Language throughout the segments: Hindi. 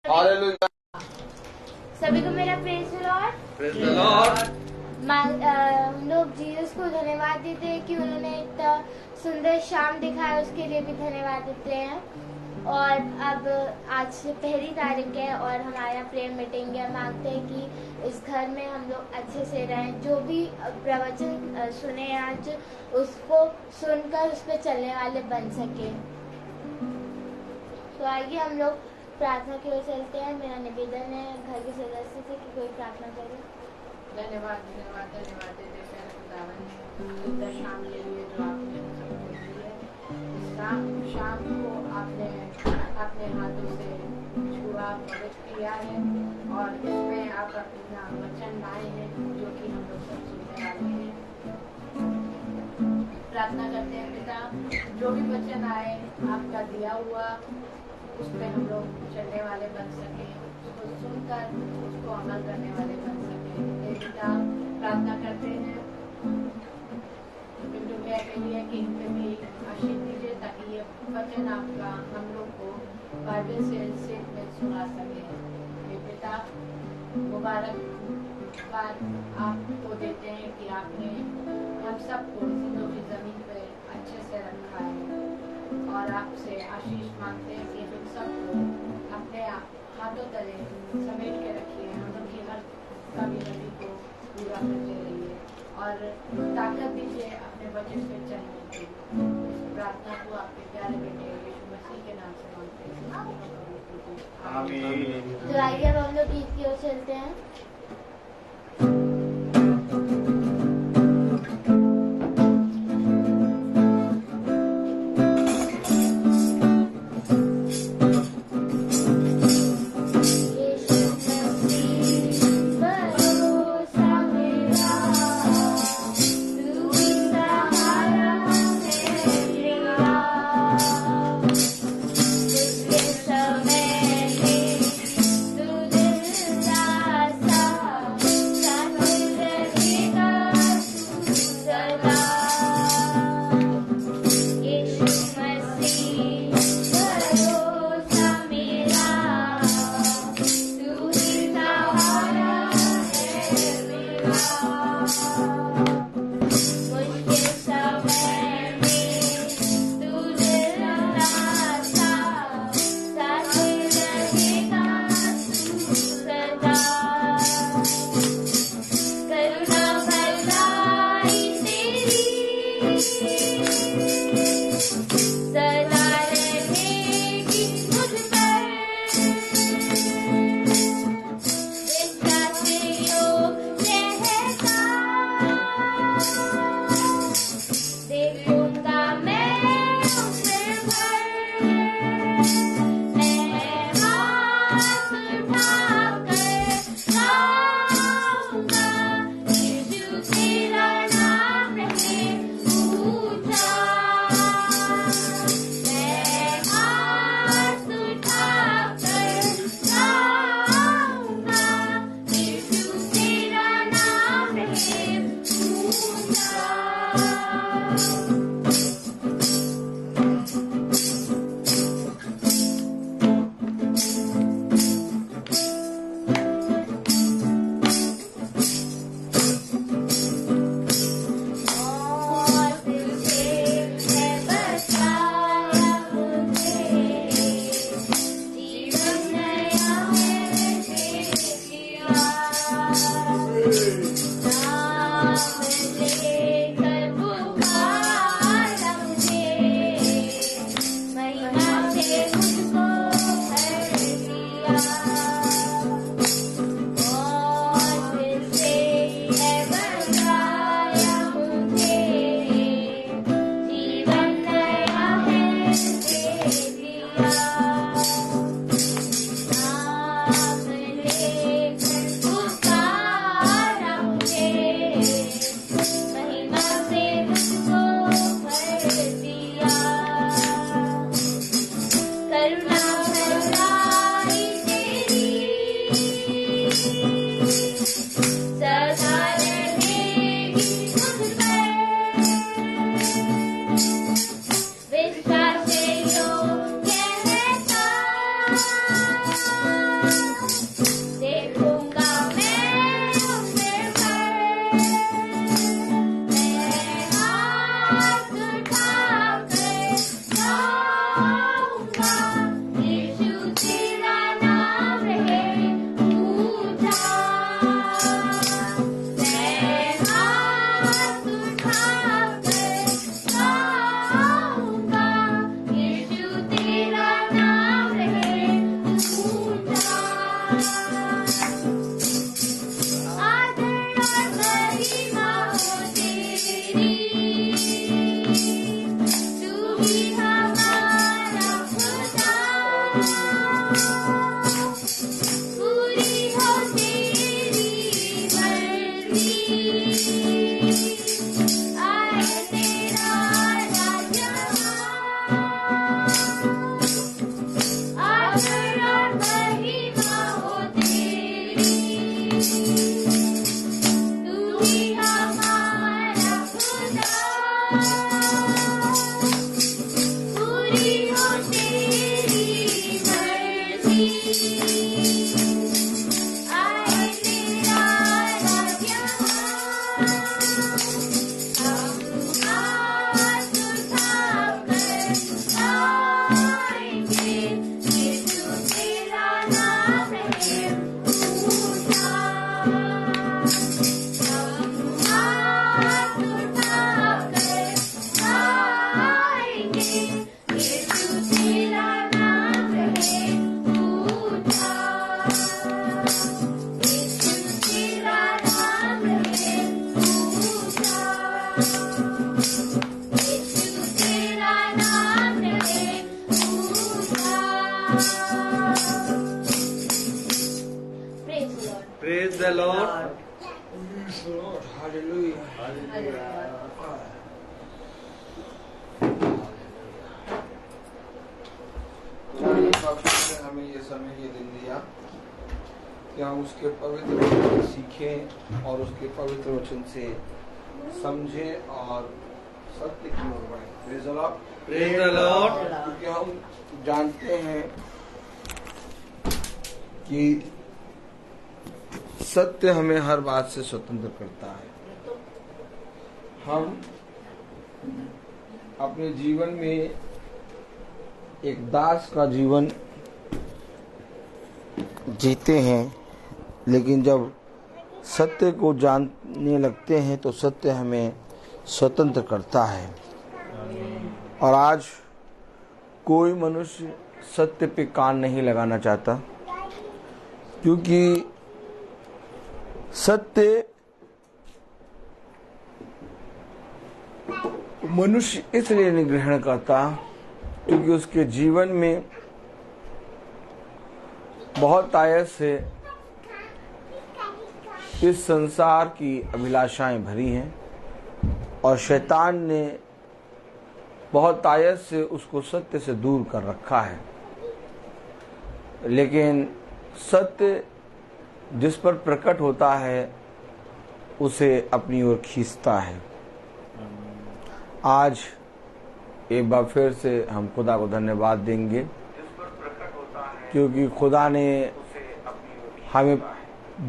हालेलुया। सभी को मेरा praise Lord. Praise the Lord. हम लोग जीसस को धन्यवाद देते हैं कि उन्होंने इतना सुंदर शाम दिखाया, उसके लिए भी धन्यवाद देते हैं। और अब आज पहली तारीख है और हमारा प्रेयर मीटिंग है। मांगते हैं कि इस घर में हम लोग अच्छे से रहें, जो भी प्रवचन सुने आज उसको सुनकर उस पर चलने वाले बन सके। तो आइए हम लोग प्रार्थना की ओर चलते हैं। मेरा निवेदन है घर के सदस्य से कि कोई प्रार्थना करे। धन्यवाद धन्यवाद धन्यवाद देते हैं खुदावन शाम के लिए जो आपने सबको दी है। इस शाम को आपने अपने हाथों से छुआ पवित्र किया है और इसमें आप अपना वचन लाए हैं जो कि हम लोग सब सुनने वाले हैं। प्रार्थना करते हैं पिता, जो भी वचन आए आपका दिया हुआ उस पर हम लोग चलने वाले बन सके, उसको सुनकर उसको अमल करने वाले बन सके। पिता प्रार्थना करते हैं बिंदु भैया के लिए कि इनपे भी आशीष दीजिए ताकि ये वचन आपका हम लोग को बाइबल से में सुना सके। ये पिता मुबारकबाद आपको देते हैं कि आपने हम सबको जिंदों की जमीन पे अच्छे से रखा है और आपसे आशीष मांगते हैं कि हम सबको अपने हाथों तले समेट के रखिए, हम लोग की हर कमी को पूरा करते रहिए और ताकत दीजिए अपने वचन पे चलने की। इस प्रार्थना को आपके प्यारे बेटे यीशु मसीह के नाम से मांगते हैं, आमीन। तो आइए अब हम लोग गीत की ओर चलते हैं। सा Praise the Lord. हमें ये समय ये दिन दिया कि हम उसके पवित्र वचन सीखें और उसके पवित्र वचन से समझें और सत्य की ओर बढ़ें। Praise the Lord. Praise the Lord. क्योंकि हम जानते हैं कि सत्य हमें हर बात से स्वतंत्र करता है। हम अपने जीवन में एक दास का जीवन जीते हैं, लेकिन जब सत्य को जानने लगते हैं तो सत्य हमें स्वतंत्र करता है। और आज कोई मनुष्य सत्य पे कान नहीं लगाना चाहता, क्योंकि सत्य मनुष्य इसलिए नहीं ग्रहण करता क्योंकि उसके जीवन में बहुत आयत से इस संसार की अभिलाषाएं भरी हैं और शैतान ने बहुत आयत से उसको सत्य से दूर कर रखा है। लेकिन सत्य जिस पर प्रकट होता है उसे अपनी ओर खींचता है। आज एक बार फिर से हम खुदा को धन्यवाद देंगे, क्योंकि खुदा ने हमें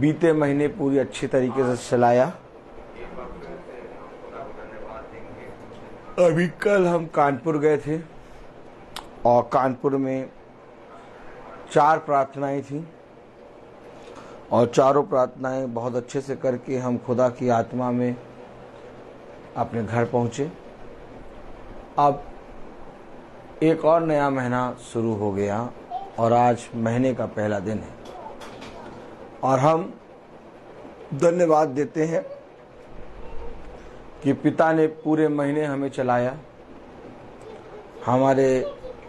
बीते महीने पूरी अच्छी तरीके से चलाया। अभी कल हम कानपुर गए थे और कानपुर में 4 प्रार्थनाएं थी और चारों प्रार्थनाएं बहुत अच्छे से करके हम खुदा की आत्मा में अपने घर पहुंचे। अब एक और नया महीना शुरू हो गया और आज महीने का पहला दिन है और हम धन्यवाद देते हैं कि पिता ने पूरे महीने हमें चलाया। हमारे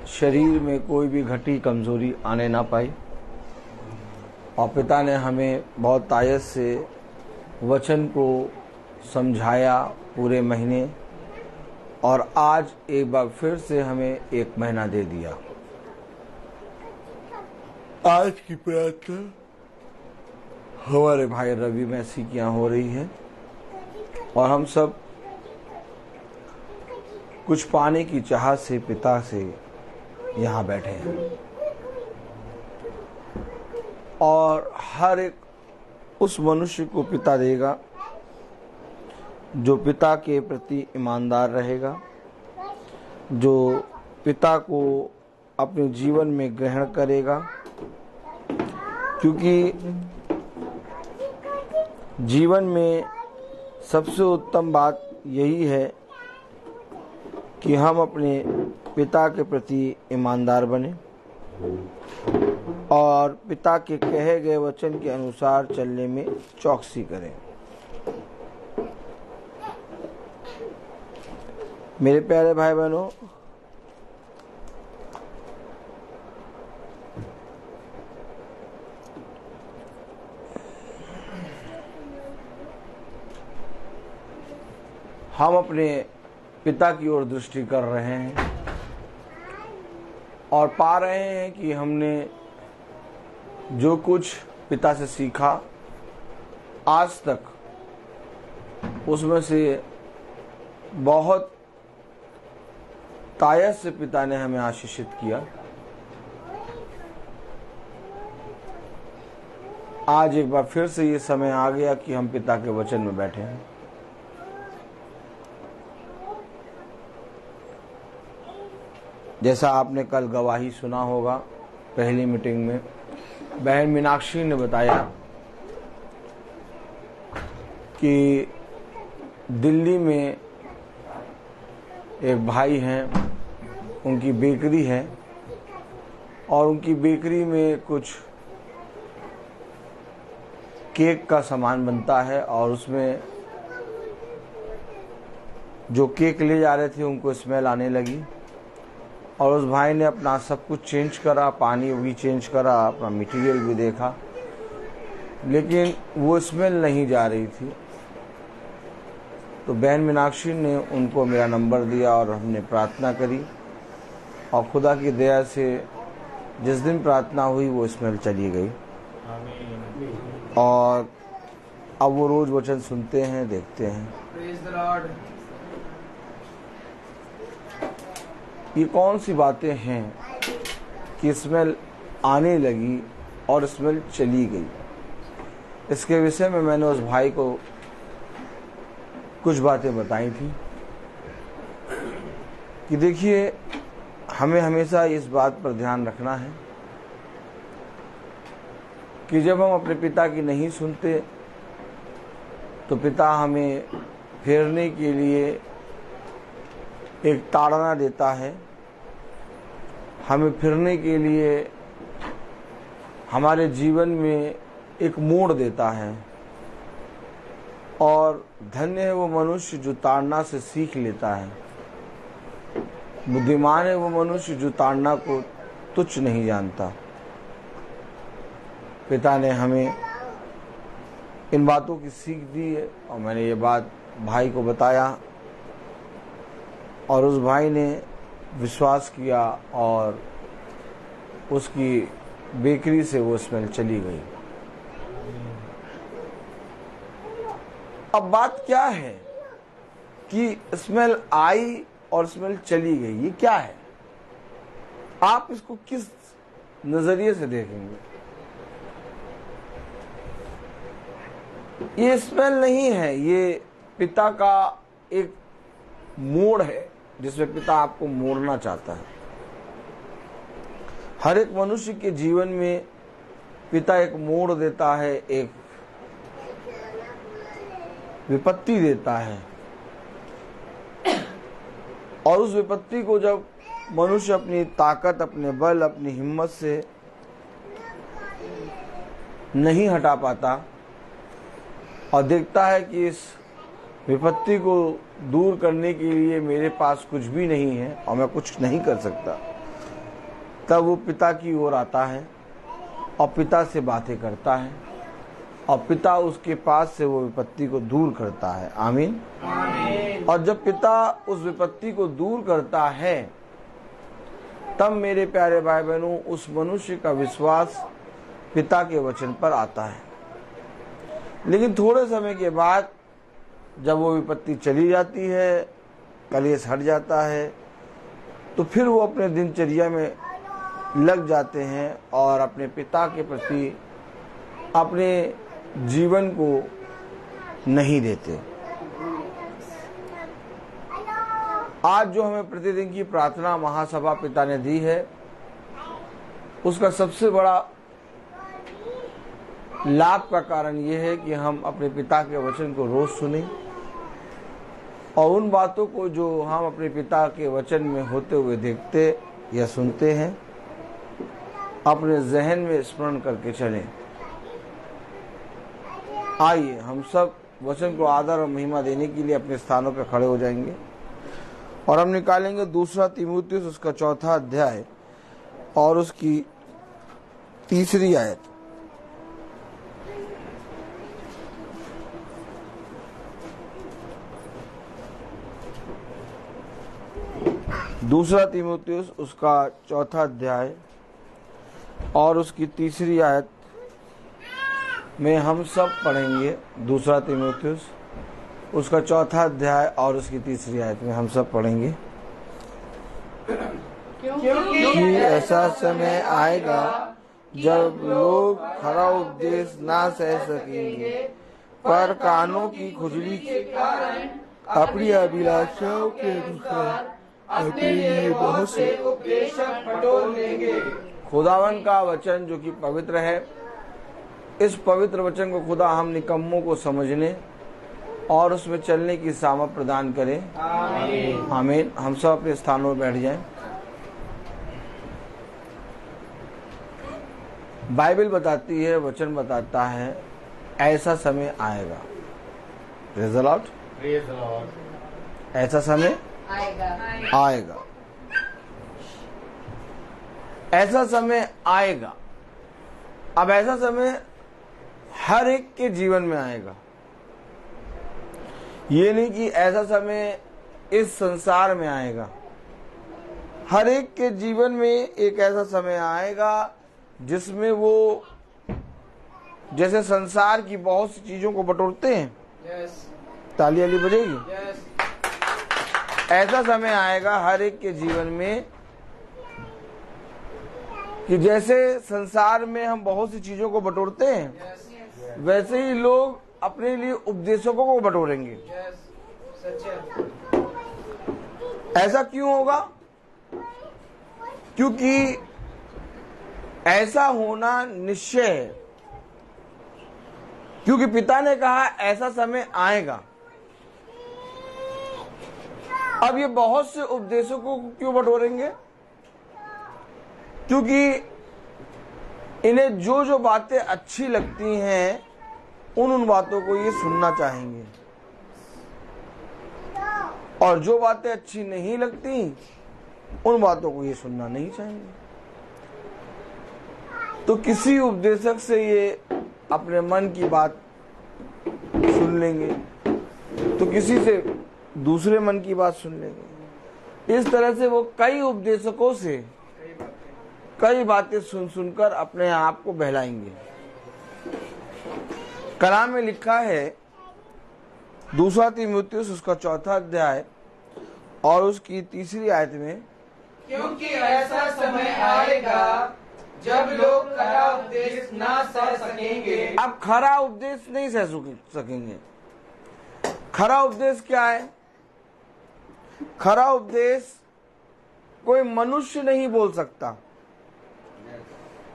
शरीर में कोई भी घटी कमजोरी आने ना पाई और पिता ने हमें बहुत आयत से वचन को समझाया पूरे महीने, और आज एक बार फिर से हमें एक महीना दे दिया। आज की प्रार्थना हमारे भाई रवि मैसी की यहाँ हो रही है और हम सब कुछ पाने की चाहत से पिता से यहाँ बैठे हैं और हर एक उस मनुष्य को पिता देगा जो पिता के प्रति ईमानदार रहेगा, जो पिता को अपने जीवन में ग्रहण करेगा। क्योंकि जीवन में सबसे उत्तम बात यही है कि हम अपने पिता के प्रति ईमानदार बने और पिता के कहे गए वचन के अनुसार चलने में चौकसी करें। मेरे प्यारे भाई बहनों, हम अपने पिता की ओर दृष्टि कर रहे हैं और पा रहे हैं कि हमने जो कुछ पिता से सीखा आज तक उसमें से बहुत तायत से पिता ने हमें आशीषित किया। आज एक बार फिर से ये समय आ गया कि हम पिता के वचन में बैठे हैं। जैसा आपने कल गवाही सुना होगा पहली मीटिंग में, बहन मीनाक्षी ने बताया कि दिल्ली में एक भाई हैं, उनकी बेकरी है और उनकी बेकरी में कुछ केक का सामान बनता है और उसमें जो केक ले जा रहे थे उनको स्मेल आने लगी और उस भाई ने अपना सब कुछ चेंज करा, पानी भी चेंज करा, अपना मटेरियल भी देखा, लेकिन वो स्मेल नहीं जा रही थी। तो बहन मीनाक्षी ने उनको मेरा नंबर दिया और हमने प्रार्थना करी और खुदा की दया से जिस दिन प्रार्थना हुई वो स्मेल चली गई और अब वो रोज वचन सुनते हैं, देखते हैं। Praise the Lord. ये कौन सी बातें हैं कि स्मेल आने लगी और स्मेल चली गई? इसके विषय में मैंने उस भाई को कुछ बातें बताई थी कि देखिए, हमें हमेशा इस बात पर ध्यान रखना है कि जब हम अपने पिता की नहीं सुनते तो पिता हमें फेरने के लिए एक ताड़ना देता है, हमें फिरने के लिए हमारे जीवन में एक मोड़ देता है। और धन्य है वो मनुष्य जो ताड़ना से सीख लेता है, बुद्धिमान है वो मनुष्य जो ताड़ना को तुच्छ नहीं जानता। पिता ने हमें इन बातों की सीख दी है और मैंने ये बात भाई को बताया और उस भाई ने विश्वास किया और उसकी बेकरी से वो स्मेल चली गई। अब बात क्या है कि स्मेल आई और स्मेल चली गई, ये क्या है? आप इसको किस नजरिए से देखेंगे? ये स्मेल नहीं है, ये पिता का एक मोड़ है जिसमें पिता आपको मोड़ना चाहता है। हर एक मनुष्य के जीवन में पिता एक मोड़ देता है, एक विपत्ति देता है और उस विपत्ति को जब मनुष्य अपनी ताकत, अपने बल, अपनी हिम्मत से नहीं हटा पाता और देखता है कि इस विपत्ति को दूर करने के लिए मेरे पास कुछ भी नहीं है और मैं कुछ नहीं कर सकता, तब वो पिता की ओर आता है और पिता से बातें करता है और पिता उसके पास से वो विपत्ति को दूर करता है। आमीन। और जब पिता उस विपत्ति को दूर करता है तब मेरे प्यारे भाई बहनों उस मनुष्य का विश्वास पिता के वचन पर आता है। लेकिन थोड़े समय के बाद जब वो विपत्ति चली जाती है, कलेश हट जाता है, तो फिर वो अपने दिनचर्या में लग जाते हैं और अपने पिता के प्रति अपने जीवन को नहीं देते। आज जो हमें प्रतिदिन की प्रार्थना महासभा पिता ने दी है, उसका सबसे बड़ा लाभ का कारण यह है कि हम अपने पिता के वचन को रोज सुने और उन बातों को जो हम अपने पिता के वचन में होते हुए देखते या सुनते हैं अपने जहन में स्मरण करके चलें। आइए हम सब वचन को आदर और महिमा देने के लिए अपने स्थानों पर खड़े हो जाएंगे और हम निकालेंगे 2 तीमुथियुस उसका 4 अध्याय और उसकी 3 आयत। 2 तीमुथियुस उसका 4 अध्याय और उसकी 3 आयत में हम सब पढ़ेंगे। 2 तीमुथियुस उसका 4 अध्याय और उसकी 3 आयत में हम सब पढ़ेंगे कि ऐसा समय आएगा जब लोग खरा उपदेश ना सह सकेंगे पर कानों की खुजली के कारण अपनी अभिलाषाओं के अनुसार अपने लिए बहुत से उपदेशक बटोर लेंगे। खुदावन का वचन जो कि पवित्र है, इस पवित्र वचन को खुदा हम निकम्मों को समझने और उसमें चलने की सामर्थ प्रदान करे। आमीन। आमीन। हम सब अपने स्थानों में बैठ जाएं। बाइबल बताती है, वचन बताता है, ऐसा समय आएगा। Praise the Lord. ऐसा समय आएगा। ऐसा समय आएगा। अब ऐसा समय हर एक के जीवन में आएगा। ये नहीं कि ऐसा समय इस संसार में आएगा। हर एक के जीवन में एक ऐसा समय आएगा जिसमें वो जैसे संसार की बहुत सी चीजों को बटोरते हैं। ताली वाली बजेगी। ऐसा समय आएगा हर एक के जीवन में कि जैसे संसार में हम बहुत सी चीजों को बटोरते हैं, वैसे ही लोग अपने लिए उपदेशकों को बटोरेंगे। ऐसा क्यों होगा? क्योंकि ऐसा होना निश्चय है। क्योंकि पिता ने कहा ऐसा समय आएगा। अब ये बहुत से उपदेशकों को क्यों बटोरेंगे? क्योंकि इन्हें जो जो बातें अच्छी लगती हैं उन बातों को ये सुनना चाहेंगे, और जो बातें अच्छी नहीं लगती उन बातों को ये सुनना नहीं चाहेंगे। तो किसी उपदेशक से ये अपने मन की बात सुन लेंगे, तो किसी से दूसरे मन की बात सुन लेंगे। इस तरह से वो कई उपदेशकों से कई बातें सुन सुनकर अपने आप को बहलाएंगे। कलाम में लिखा है 2 तीमुथियुस उसका 4 अध्याय और उसकी 3 आयत में, क्योंकि ऐसा समय आएगा जब लोग खरा उपदेश ना सह सकेंगे। अब खरा उपदेश नहीं सह सकेंगे। खरा उपदेश क्या है? खरा उपदेश कोई मनुष्य नहीं बोल सकता,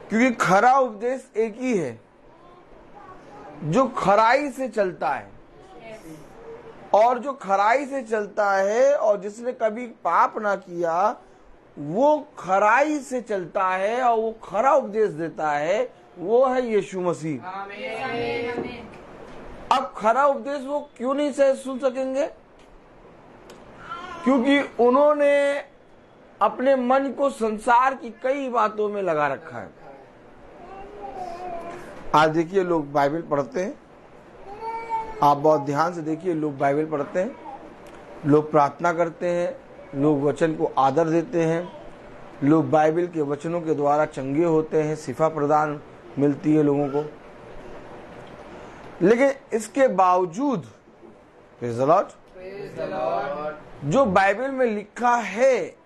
क्योंकि खरा उपदेश एक ही है जो खराई से चलता है। और जो खराई से चलता है और जिसने कभी पाप ना किया वो खराई से चलता है और वो खरा उपदेश देता है, वो है यीशु मसीह। अब खरा उपदेश वो क्यों नहीं सुन सकेंगे? क्योंकि उन्होंने अपने मन को संसार की कई बातों में लगा रखा है। आज देखिए लोग बाइबल पढ़ते हैं, आप बहुत ध्यान से देखिए, लोग बाइबल पढ़ते हैं, लोग प्रार्थना करते हैं, लोग वचन को आदर देते हैं, लोग बाइबल के वचनों के द्वारा चंगे होते हैं, शिफा प्रदान मिलती है लोगों को। लेकिन इसके बावजूद प्रेज़ द लॉर्ड, जो बाइबल में लिखा है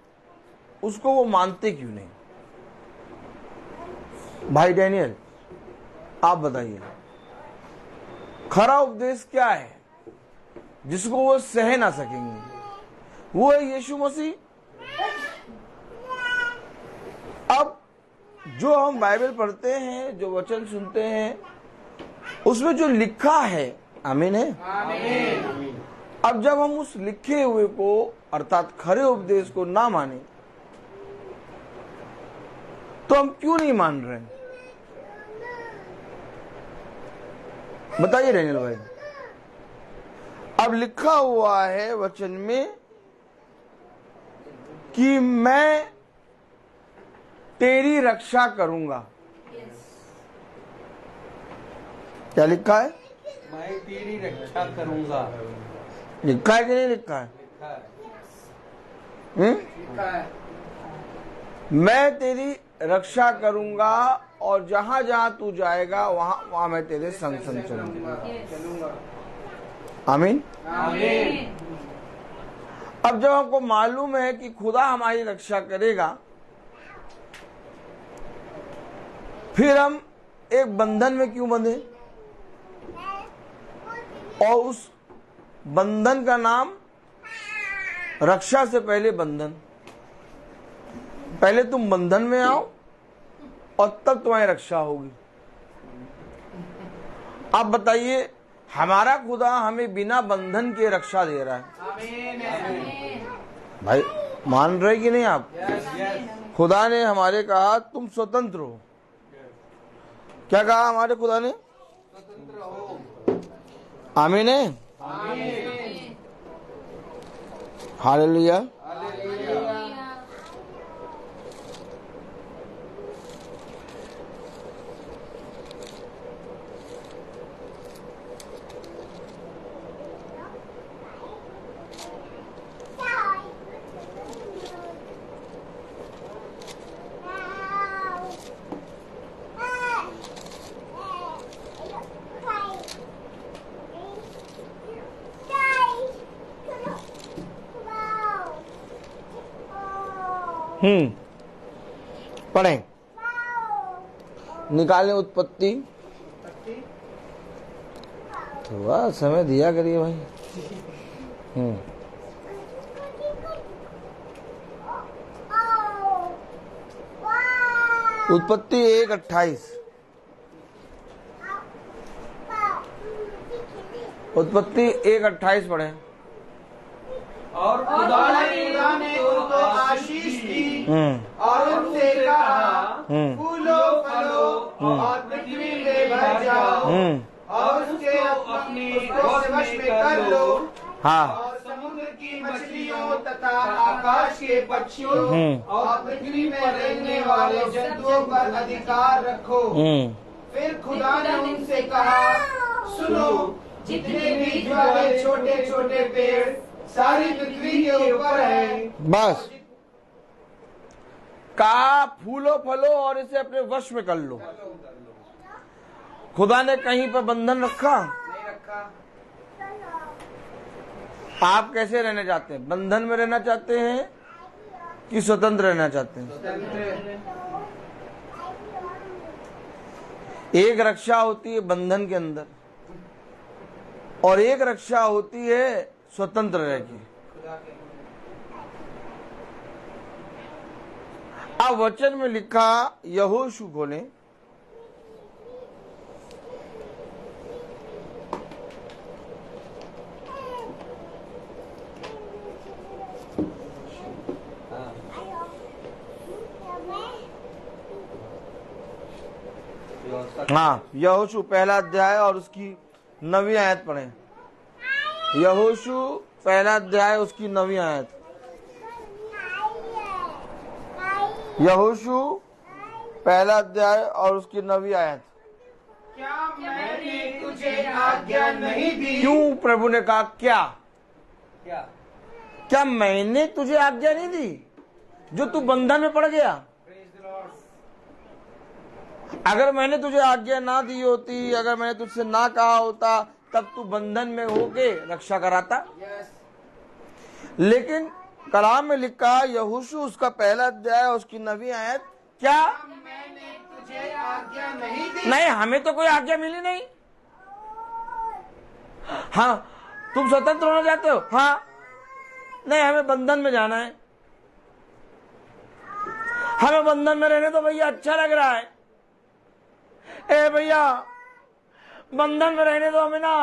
उसको वो मानते क्यों नहीं? भाई डैनियल, आप बताइए, खरा उपदेश क्या है जिसको वो सह ना सकेंगे? वो है यीशु मसीह। अब जो हम बाइबल पढ़ते हैं, जो वचन सुनते हैं, उसमें जो लिखा है, आमीन है। आमीन। अब जब हम उस लिखे हुए को अर्थात खरे उपदेश को ना माने तो हम क्यों नहीं मान रहे? बताइए डैनियल भाई। अब लिखा हुआ है वचन में कि मैं तेरी रक्षा करूंगा। क्या लिखा है? मैं तेरी रक्षा करूंगा। लिखा है कि नहीं लिखा है? मैं तेरी रक्षा करूंगा और जहां जहां तू जाएगा वहां वहां मैं तेरे संग संग चलूंगा। आमीन। आमीन। अब जब हमको मालूम है कि खुदा हमारी रक्षा करेगा, फिर हम एक बंधन में क्यों बंधे, और उस बंधन का नाम रक्षा से पहले बंधन। पहले तुम बंधन में आओ और तब तुम्हारी रक्षा होगी। आप बताइए, हमारा खुदा हमें बिना बंधन के रक्षा दे रहा है। भाई मान रहे कि नहीं आप? खुदा ने हमारे कहा तुम स्वतंत्र हो। क्या कहा हमारे खुदा ने? स्वतंत्र हो। आमीन है। हालेलुया। पढ़ें, निकालें उत्पत्ति। थोड़ा समय दिया करिए भाई। उत्पत्ति 1:28। उत्पत्ति 1:28 पढ़ें। और खुदा ने उनको आशीष दी और उनसे कहा, फूलो फलो और पृथ्वी में भर जाओ और उसको वश में कर लो। हाँ। और समुद्र की मछलियों तथा आकाश के पक्षियों और पृथ्वी में रहने वाले जंतुओं पर अधिकार रखो। फिर खुदा ने उनसे कहा, सुनो, जितने बीज वाले छोटे छोटे पेड़ सारी पृथ्वी के ऊपर है, बस का फूलो फलो और इसे अपने वश में कर लो। खुदा ने कहीं पर बंधन रखा? नहीं रखा। आप कैसे रहना चाहते हैं? बंधन में रहना चाहते हैं कि स्वतंत्र रहना चाहते हैं? एक रक्षा होती है बंधन के अंदर और एक रक्षा होती है स्वतंत्र रह के। अब वचन में लिखा, यहोशू खोले, हाँ, यहोशू पहला अध्याय और उसकी 9वीं आयत पढ़ें। यहोशू पहला अध्याय उसकी 9वीं आयत। यहोशू पहला अध्याय और उसकी 9वीं आयत। क्या मैंने तुझे आज्ञा नहीं दी? क्यों प्रभु ने कहा क्या? क्या क्या मैंने तुझे आज्ञा नहीं दी जो तू बंधन में पड़ गया? अगर मैंने तुझे आज्ञा ना दी होती, अगर मैंने तुझसे ना कहा होता, तब तू बंधन में होके रक्षा कराता। लेकिन कलाम में लिखा, यहोशू उसका पहला अध्याय उसकी 9वीं आयत, क्या मैंने तुझे आज्ञा नहीं दी? नहीं, हमें तो कोई आज्ञा मिली नहीं। हाँ, तुम स्वतंत्र होना चाहते हो? हाँ, नहीं, हमें बंधन में जाना है। हमें बंधन में रहने तो भैया अच्छा लग रहा है। ए भैया, बंधन में रहने दो हमें ना।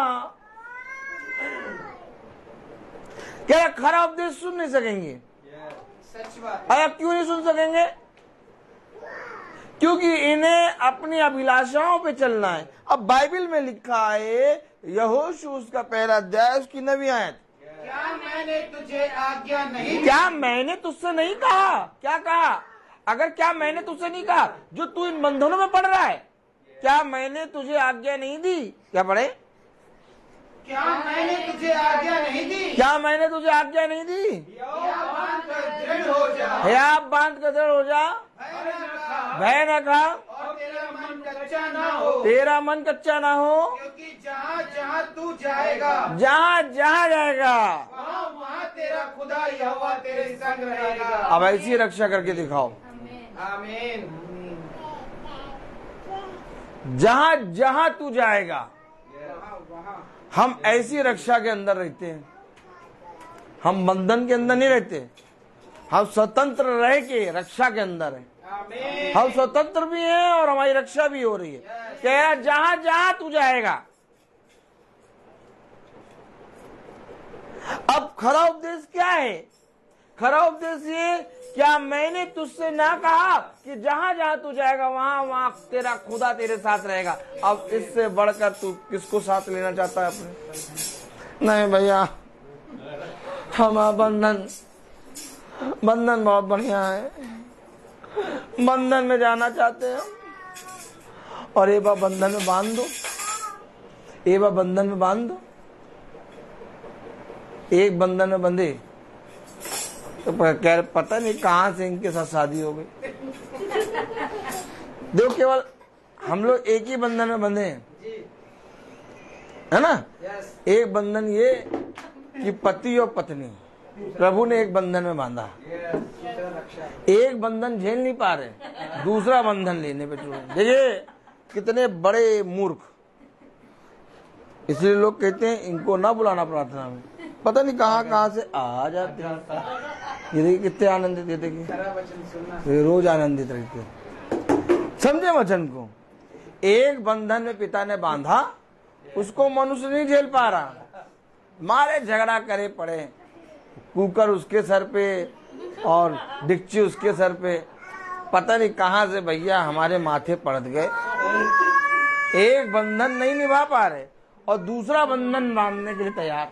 क्या खराब उपदेश सुन नहीं सकेंगे? सच बात। अरे क्यों नहीं सुन सकेंगे? क्योंकि इन्हें अपनी अभिलाषाओं पे चलना है। अब बाइबल में लिखा है, यहोशू उसका पहला अध्याय उसकी 9वीं आयत, क्या मैंने तुझे आज्ञा नहीं दी? क्या मैंने तुझसे नहीं कहा? क्या कहा? अगर क्या मैंने तुझसे नहीं कहा जो तू इन बंधनों में पड़ रहा है, क्या मैंने तुझे आज्ञा नहीं दी? क्या पढ़े? क्या मैंने तुझे आज्ञा नहीं दी? क्या मैंने तुझे आज्ञा नहीं दी? या बांध कर दृढ़ हो जा, या बांध कर दृढ़ हो जा, भय न खा, और तेरा मन कच्चा ना हो। तेरा मन कच्चा ना हो, क्योंकि जहाँ जहाँ तू जाएगा, जहाँ जहाँ जाएगा वहाँ वहाँ तेरा खुदा यहोवा तेरे संग रहेगा। अब ऐसी रक्षा करके दिखाओ। आमीन। जहां जहां तू जाएगा, हम ऐसी रक्षा के अंदर रहते हैं। हम बंधन के अंदर नहीं रहते, हम स्वतंत्र रह के रक्षा के अंदर है। हम स्वतंत्र भी हैं और हमारी रक्षा भी हो रही है। कह रहा जहां जहां तू जाएगा। अब खरा उपदेश क्या है? खरा उपदेश ये, क्या मैंने तुझसे ना कहा कि जहां जहां तू जाएगा वहां वहां तेरा खुदा तेरे साथ रहेगा? अब इससे बढ़कर तू किसको साथ लेना चाहता है अपने? नहीं भैया, हमारा बंधन बहुत बढ़िया है, बंधन में जाना चाहते हैं। और एक बार बंधन में बांध दो, एक बार बंधन में बांध दो, एक बंधन में बंधे तो कह पता नहीं कहां से इनके साथ शादी हो गई। देखो, केवल हम लोग एक ही बंधन में बंधे हैं, है ना? एक बंधन ये कि पति और पत्नी, प्रभु ने एक बंधन में बांधा। एक बंधन झेल नहीं पा रहे, दूसरा बंधन लेने पे चुके। देखिए कितने बड़े मूर्ख। इसलिए लोग कहते हैं इनको ना बुलाना प्रार्थना में, पता नहीं कहाँ से आ जाते हैं। ये देखिए कितने आनंदित, ये देखिए रोज आनंदित रहते हैं। समझे वचन को? एक बंधन में पिता ने बांधा, उसको मनुष्य नहीं झेल पा रहा, मारे झगड़ा करे पड़े, कुकर उसके सर पे और डिक्ची उसके सर पे, पता नहीं कहां से भैया हमारे माथे पड़ गए। एक बंधन नहीं निभा पा रहे और दूसरा बंधन बांधने के लिए तैयार।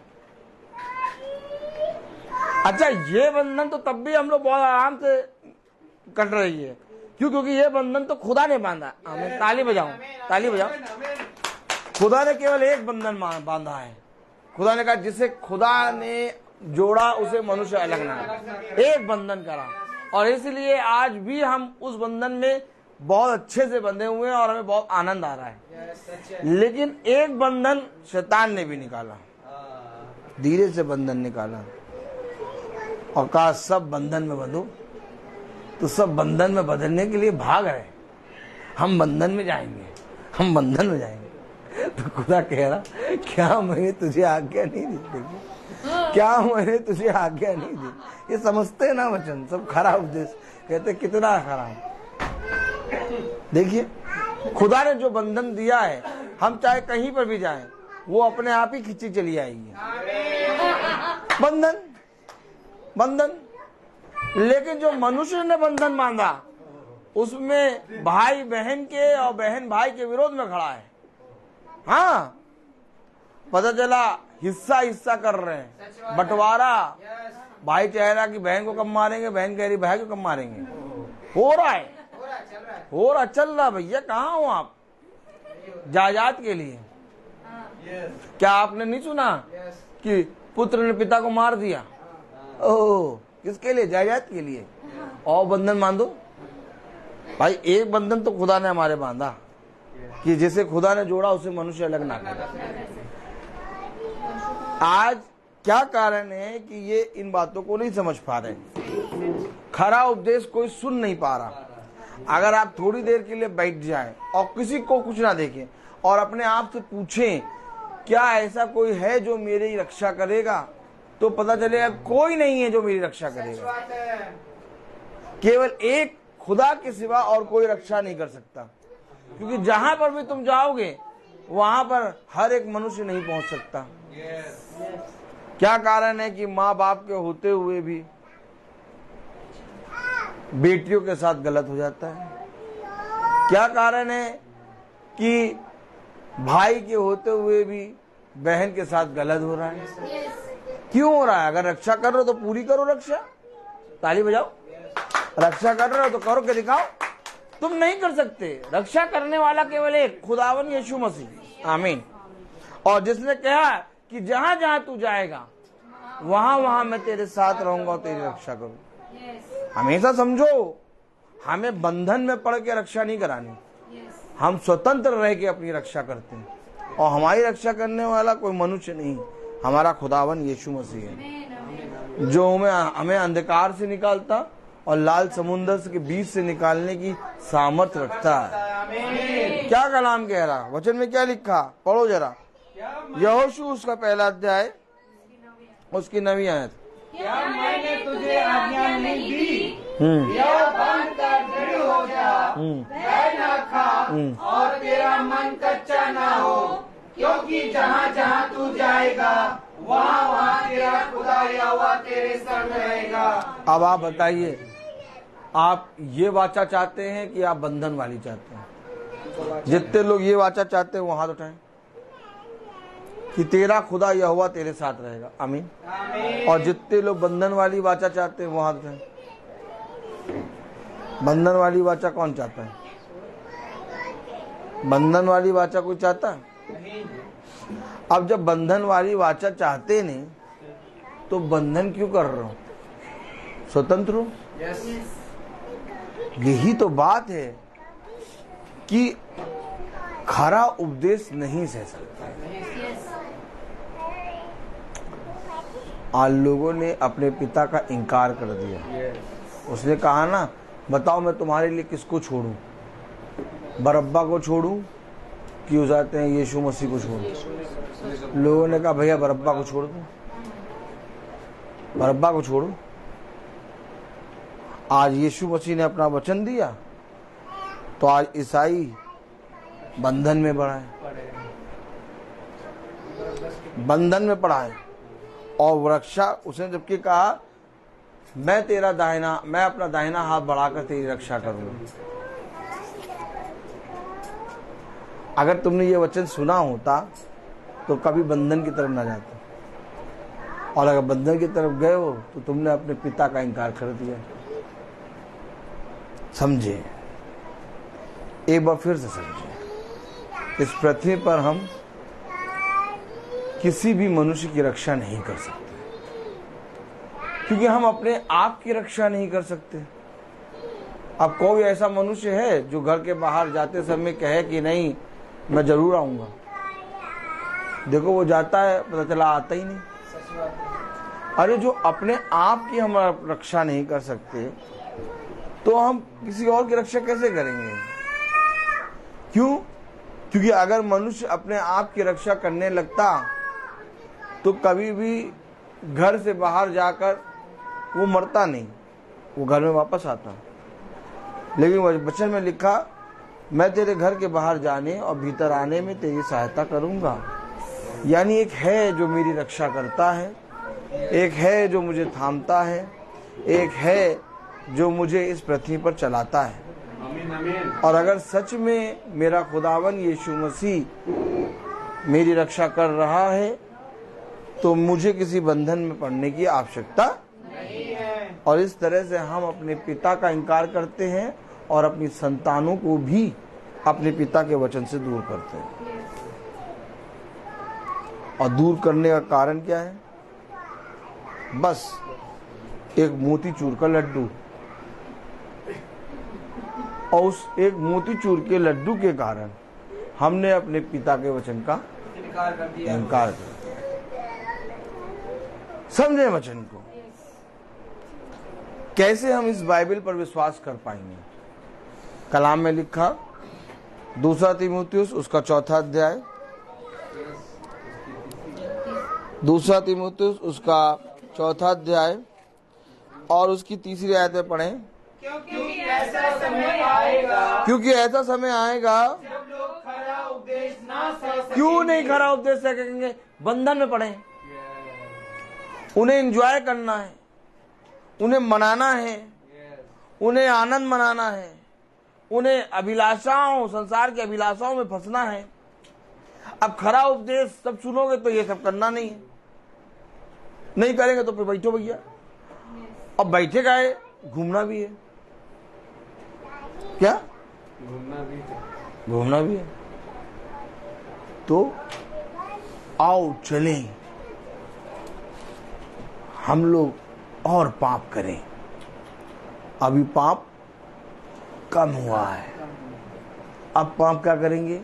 अच्छा, ये बंधन तो तब भी हम लोग बहुत आराम से कट रही है। क्यों? क्योंकि ये बंधन तो खुदा ने बांधा। हमें ताली बजाओ, ताली बजाओ। खुदा ने केवल एक बंधन बांधा है। खुदा ने कहा जिसे खुदा ने जोड़ा उसे मनुष्य अलग ना करे। एक बंधन करा, और इसलिए आज भी हम उस बंधन में बहुत अच्छे से बंधे हुए हैं और हमें बहुत आनंद आ रहा है। लेकिन एक बंधन शैतान ने भी निकाला, धीरे से बंधन निकाला और कहा सब बंधन में बंधो। तो सब बंधन में बंधने के लिए भाग रहे, हम बंधन में जाएंगे, हम बंधन में जाएंगे। तो खुदा कह रहा क्या मैंने तुझे आज्ञा नहीं दी? क्या मैंने तुझे आज्ञा नहीं दी? ये समझते ना वचन, सब खरा उपदेश। कहते कितना खरा। देखिए खुदा ने जो बंधन दिया है, हम चाहे कहीं पर भी जाएं, वो अपने आप ही खींची चली आएगी। बंधन बंधन। लेकिन जो मनुष्य ने बंधन बांधा, उसमें भाई बहन के और बहन भाई के विरोध में खड़ा है। हाँ, पता चला हिस्सा हिस्सा कर रहे हैं, बंटवारा। भाई कह रहा कि बहन को कब मारेंगे, बहन कह रही भाई को कब मारेंगे। हो रहा है, हो रहा, चल रहा। भैया कहाँ हो आप? जायदाद के लिए। क्या आपने नहीं सुना कि पुत्र ने पिता को मार दिया? ओह, किसके लिए? जायदाद के लिए। और बंधन बांधो भाई। एक बंधन तो खुदा ने हमारे बांधा कि जिसे खुदा ने जोड़ा उसे मनुष्य अलग ना करे। आज क्या कारण है कि ये इन बातों को नहीं समझ पा रहे? खरा उपदेश कोई सुन नहीं पा रहा। अगर आप थोड़ी देर के लिए बैठ जाएं और किसी को कुछ ना देखें और अपने आप से पूछें क्या ऐसा कोई है जो मेरी रक्षा करेगा, तो पता चलेगा कोई नहीं है जो मेरी रक्षा करेगा। केवल एक खुदा के सिवा और कोई रक्षा नहीं कर सकता। क्योंकि जहां पर भी तुम जाओगे वहां पर हर एक मनुष्य नहीं पहुंच सकता। क्या कारण है कि माँ बाप के होते हुए भी बेटियों के साथ गलत हो जाता है? क्या कारण है कि भाई के होते हुए भी बहन के साथ गलत हो रहा है? क्यों हो रहा है? अगर रक्षा कर रहे हो तो पूरी करो रक्षा। ताली बजाओ। रक्षा कर रहे हो तो करो के दिखाओ। तुम नहीं कर सकते। रक्षा करने वाला केवल एक, खुदावन यीशु मसीह। आमीन। और जिसने कहा कि जहां जहां तू जाएगा वहां वहां मैं तेरे साथ रहूंगा और तेरी रक्षा करूंगा। हमेशा समझो, हमें बंधन में पड़ के रक्षा नहीं करानी। हम स्वतंत्र रह के अपनी रक्षा करते हैं और हमारी रक्षा करने वाला कोई मनुष्य नहीं, हमारा खुदावन यीशु मसीह है, जो हमें अंधकार से निकालता और लाल समुद्र के बीच से निकालने की सामर्थ्य रखता है। क्या कलाम कह रहा, वचन में क्या लिखा, पढ़ो जरा। यहोशू उसका पहला अध्याय उसकी 9वीं आयत। क्या मैंने तुझे आज्ञा नहीं दी, यह बांध कर दृढ़ हो जा, भय न खा और तेरा मन कच्चा न हो, क्योंकि जहाँ जहाँ तू जाएगा वहाँ वहाँ तेरा खुदा यहोवा तेरे संग रहेगा। अब आप बताइए, आप ये वाचा चाहते हैं कि आप बंधन वाली चाहते हैं? जितने लोग ये वाचा चाहते हैं वो हाथ उठाएं कि तेरा खुदा यहोवा तेरे साथ रहेगा। आमीन। और जितने लोग बंधन वाली वाचा चाहते हैं वो हाथ उठाएं। बंधन वाली वाचा कौन चाहता है? बंधन वाली वाचा कोई चाहता है? अब जब बंधन वाली वाचा चाहते नहीं तो बंधन क्यों कर रहे हो? स्वतंत्र हो। यही तो बात है कि खरा उपदेश नहीं सह सकता। आज लोगों ने अपने पिता का इनकार कर दिया। उसने कहा ना, बताओ मैं तुम्हारे लिए किसको छोड़ूं, बरब्बा को छोड़ूं कि हो जाते हैं यीशु मसीह को छोड़ूं? लोगों ने कहा भैया बरब्बा को छोड़ दो, बरब्बा को छोड़ो। आज यीशु मसीह ने अपना वचन दिया तो आज ईसाई बंधन में पड़ा है, बंधन में पड़ा है। और रक्षा उसने जबकि कहा मैं अपना दाहिना हाथ बढ़ाकर तेरी रक्षा करूंगा। अगर तुमने ये वचन सुना होता तो कभी बंधन की तरफ ना जाते, और अगर बंधन की तरफ गए हो तो तुमने अपने पिता का इनकार कर दिया। समझे, एक बार फिर से समझे, इस पृथ्वी पर हम किसी भी मनुष्य की रक्षा नहीं कर सकते, क्योंकि हम अपने आप की रक्षा नहीं कर सकते। अब कोई ऐसा मनुष्य है जो घर के बाहर जाते समय कहे कि नहीं मैं जरूर आऊंगा? देखो वो जाता है, पता चला आता ही नहीं। अरे जो अपने आप की हम रक्षा नहीं कर सकते तो हम किसी और की रक्षा कैसे करेंगे? क्यों? क्योंकि अगर मनुष्य अपने आप की रक्षा करने लगता तो कभी भी घर से बाहर जाकर वो मरता नहीं, वो घर में वापस आता। लेकिन वचन में लिखा मैं तेरे घर के बाहर जाने और भीतर आने में तेरी सहायता करूंगा। यानी एक है जो मेरी रक्षा करता है, एक है जो मुझे थामता है, एक है जो मुझे इस पृथ्वी पर चलाता है। और अगर सच में मेरा खुदावन यीशु मसीह मेरी रक्षा कर रहा है तो मुझे किसी बंधन में पड़ने की आवश्यकता नहीं है। और इस तरह से हम अपने पिता का इनकार करते हैं और अपनी संतानों को भी अपने पिता के वचन से दूर करते हैं। और दूर करने का कारण क्या है? बस एक मोतीचूर का लड्डू, और उस एक मोतीचूर के लड्डू के कारण हमने अपने पिता के वचन का इनकार कर दिया। समझे वचन को? कैसे हम इस बाइबल पर विश्वास कर पाएंगे? कलाम में लिखा 2 तीमुथियुस उसका 4 अध्याय, 2 तीमुथियुस उसका 4 अध्याय और उसकी 3 आयत में पढ़ें। क्योंकि ऐसा समय आएगा जब लोग खरा उपदेश ना सह सकेंगे। क्यों नहीं खरा उपदेश सकेंगे? बंधन में पड़े। उन्हें एंजॉय करना है, उन्हें मनाना है, उन्हें आनंद मनाना है, उन्हें अभिलाषाओं, संसार की अभिलाषाओं में फंसना है। अब खरा उपदेश सब सुनोगे तो ये सब करना नहीं है, नहीं करेंगे तो फिर बैठो भैया। अब बैठे का है, घूमना भी है। क्या? घूमना भी है। तो आओ चलें, हम लोग और पाप करें। अभी पाप कम हुआ है, अब पाप क्या करेंगे?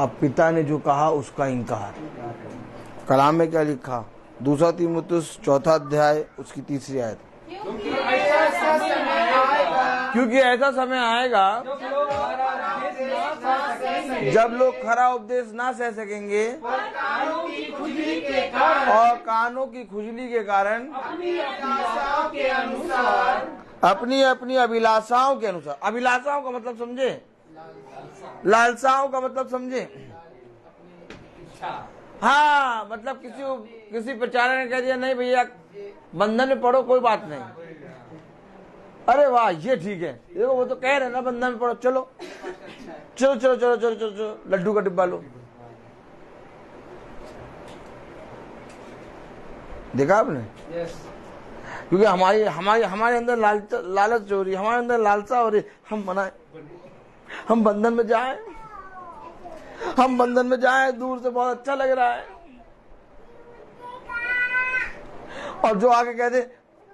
अब पिता ने जो कहा उसका इनकार। कलाम में क्या लिखा? 2 तीमुथियुस 4 अध्याय उसकी 3 आयत। क्योंकि ऐसा समय क्योंकि ऐसा समय आएगा जब लोग खरा उपदेश ना सह सकेंगे और कानों की खुजली के कारण और कानों की खुजली के कारण अपनी अभिलाषाओं के अनुसार अपनी अपनी अभिलाषाओं के अनुसार, अभिलाषाओं का मतलब समझे, लालसाओं का मतलब समझे। हाँ, मतलब किसी प्रचारक ने कह दिया नहीं भैया बंधन में पढ़ो, कोई बात नहीं, अरे वाह ये ठीक है, देखो वो तो कह रहे हैं ना बंधन में पढ़ो, चलो चलो चलो चलो चलो चलो चलो लड्डू का डिब्बा लो। देखा आपने? क्योंकि हमारे अंदर लालच हो रही, हमारे अंदर लालसा हो रही, हम मनाए, हम बंधन में जाएं, हम बंधन में जाएं, दूर से बहुत अच्छा लग रहा है। और जो आके कहते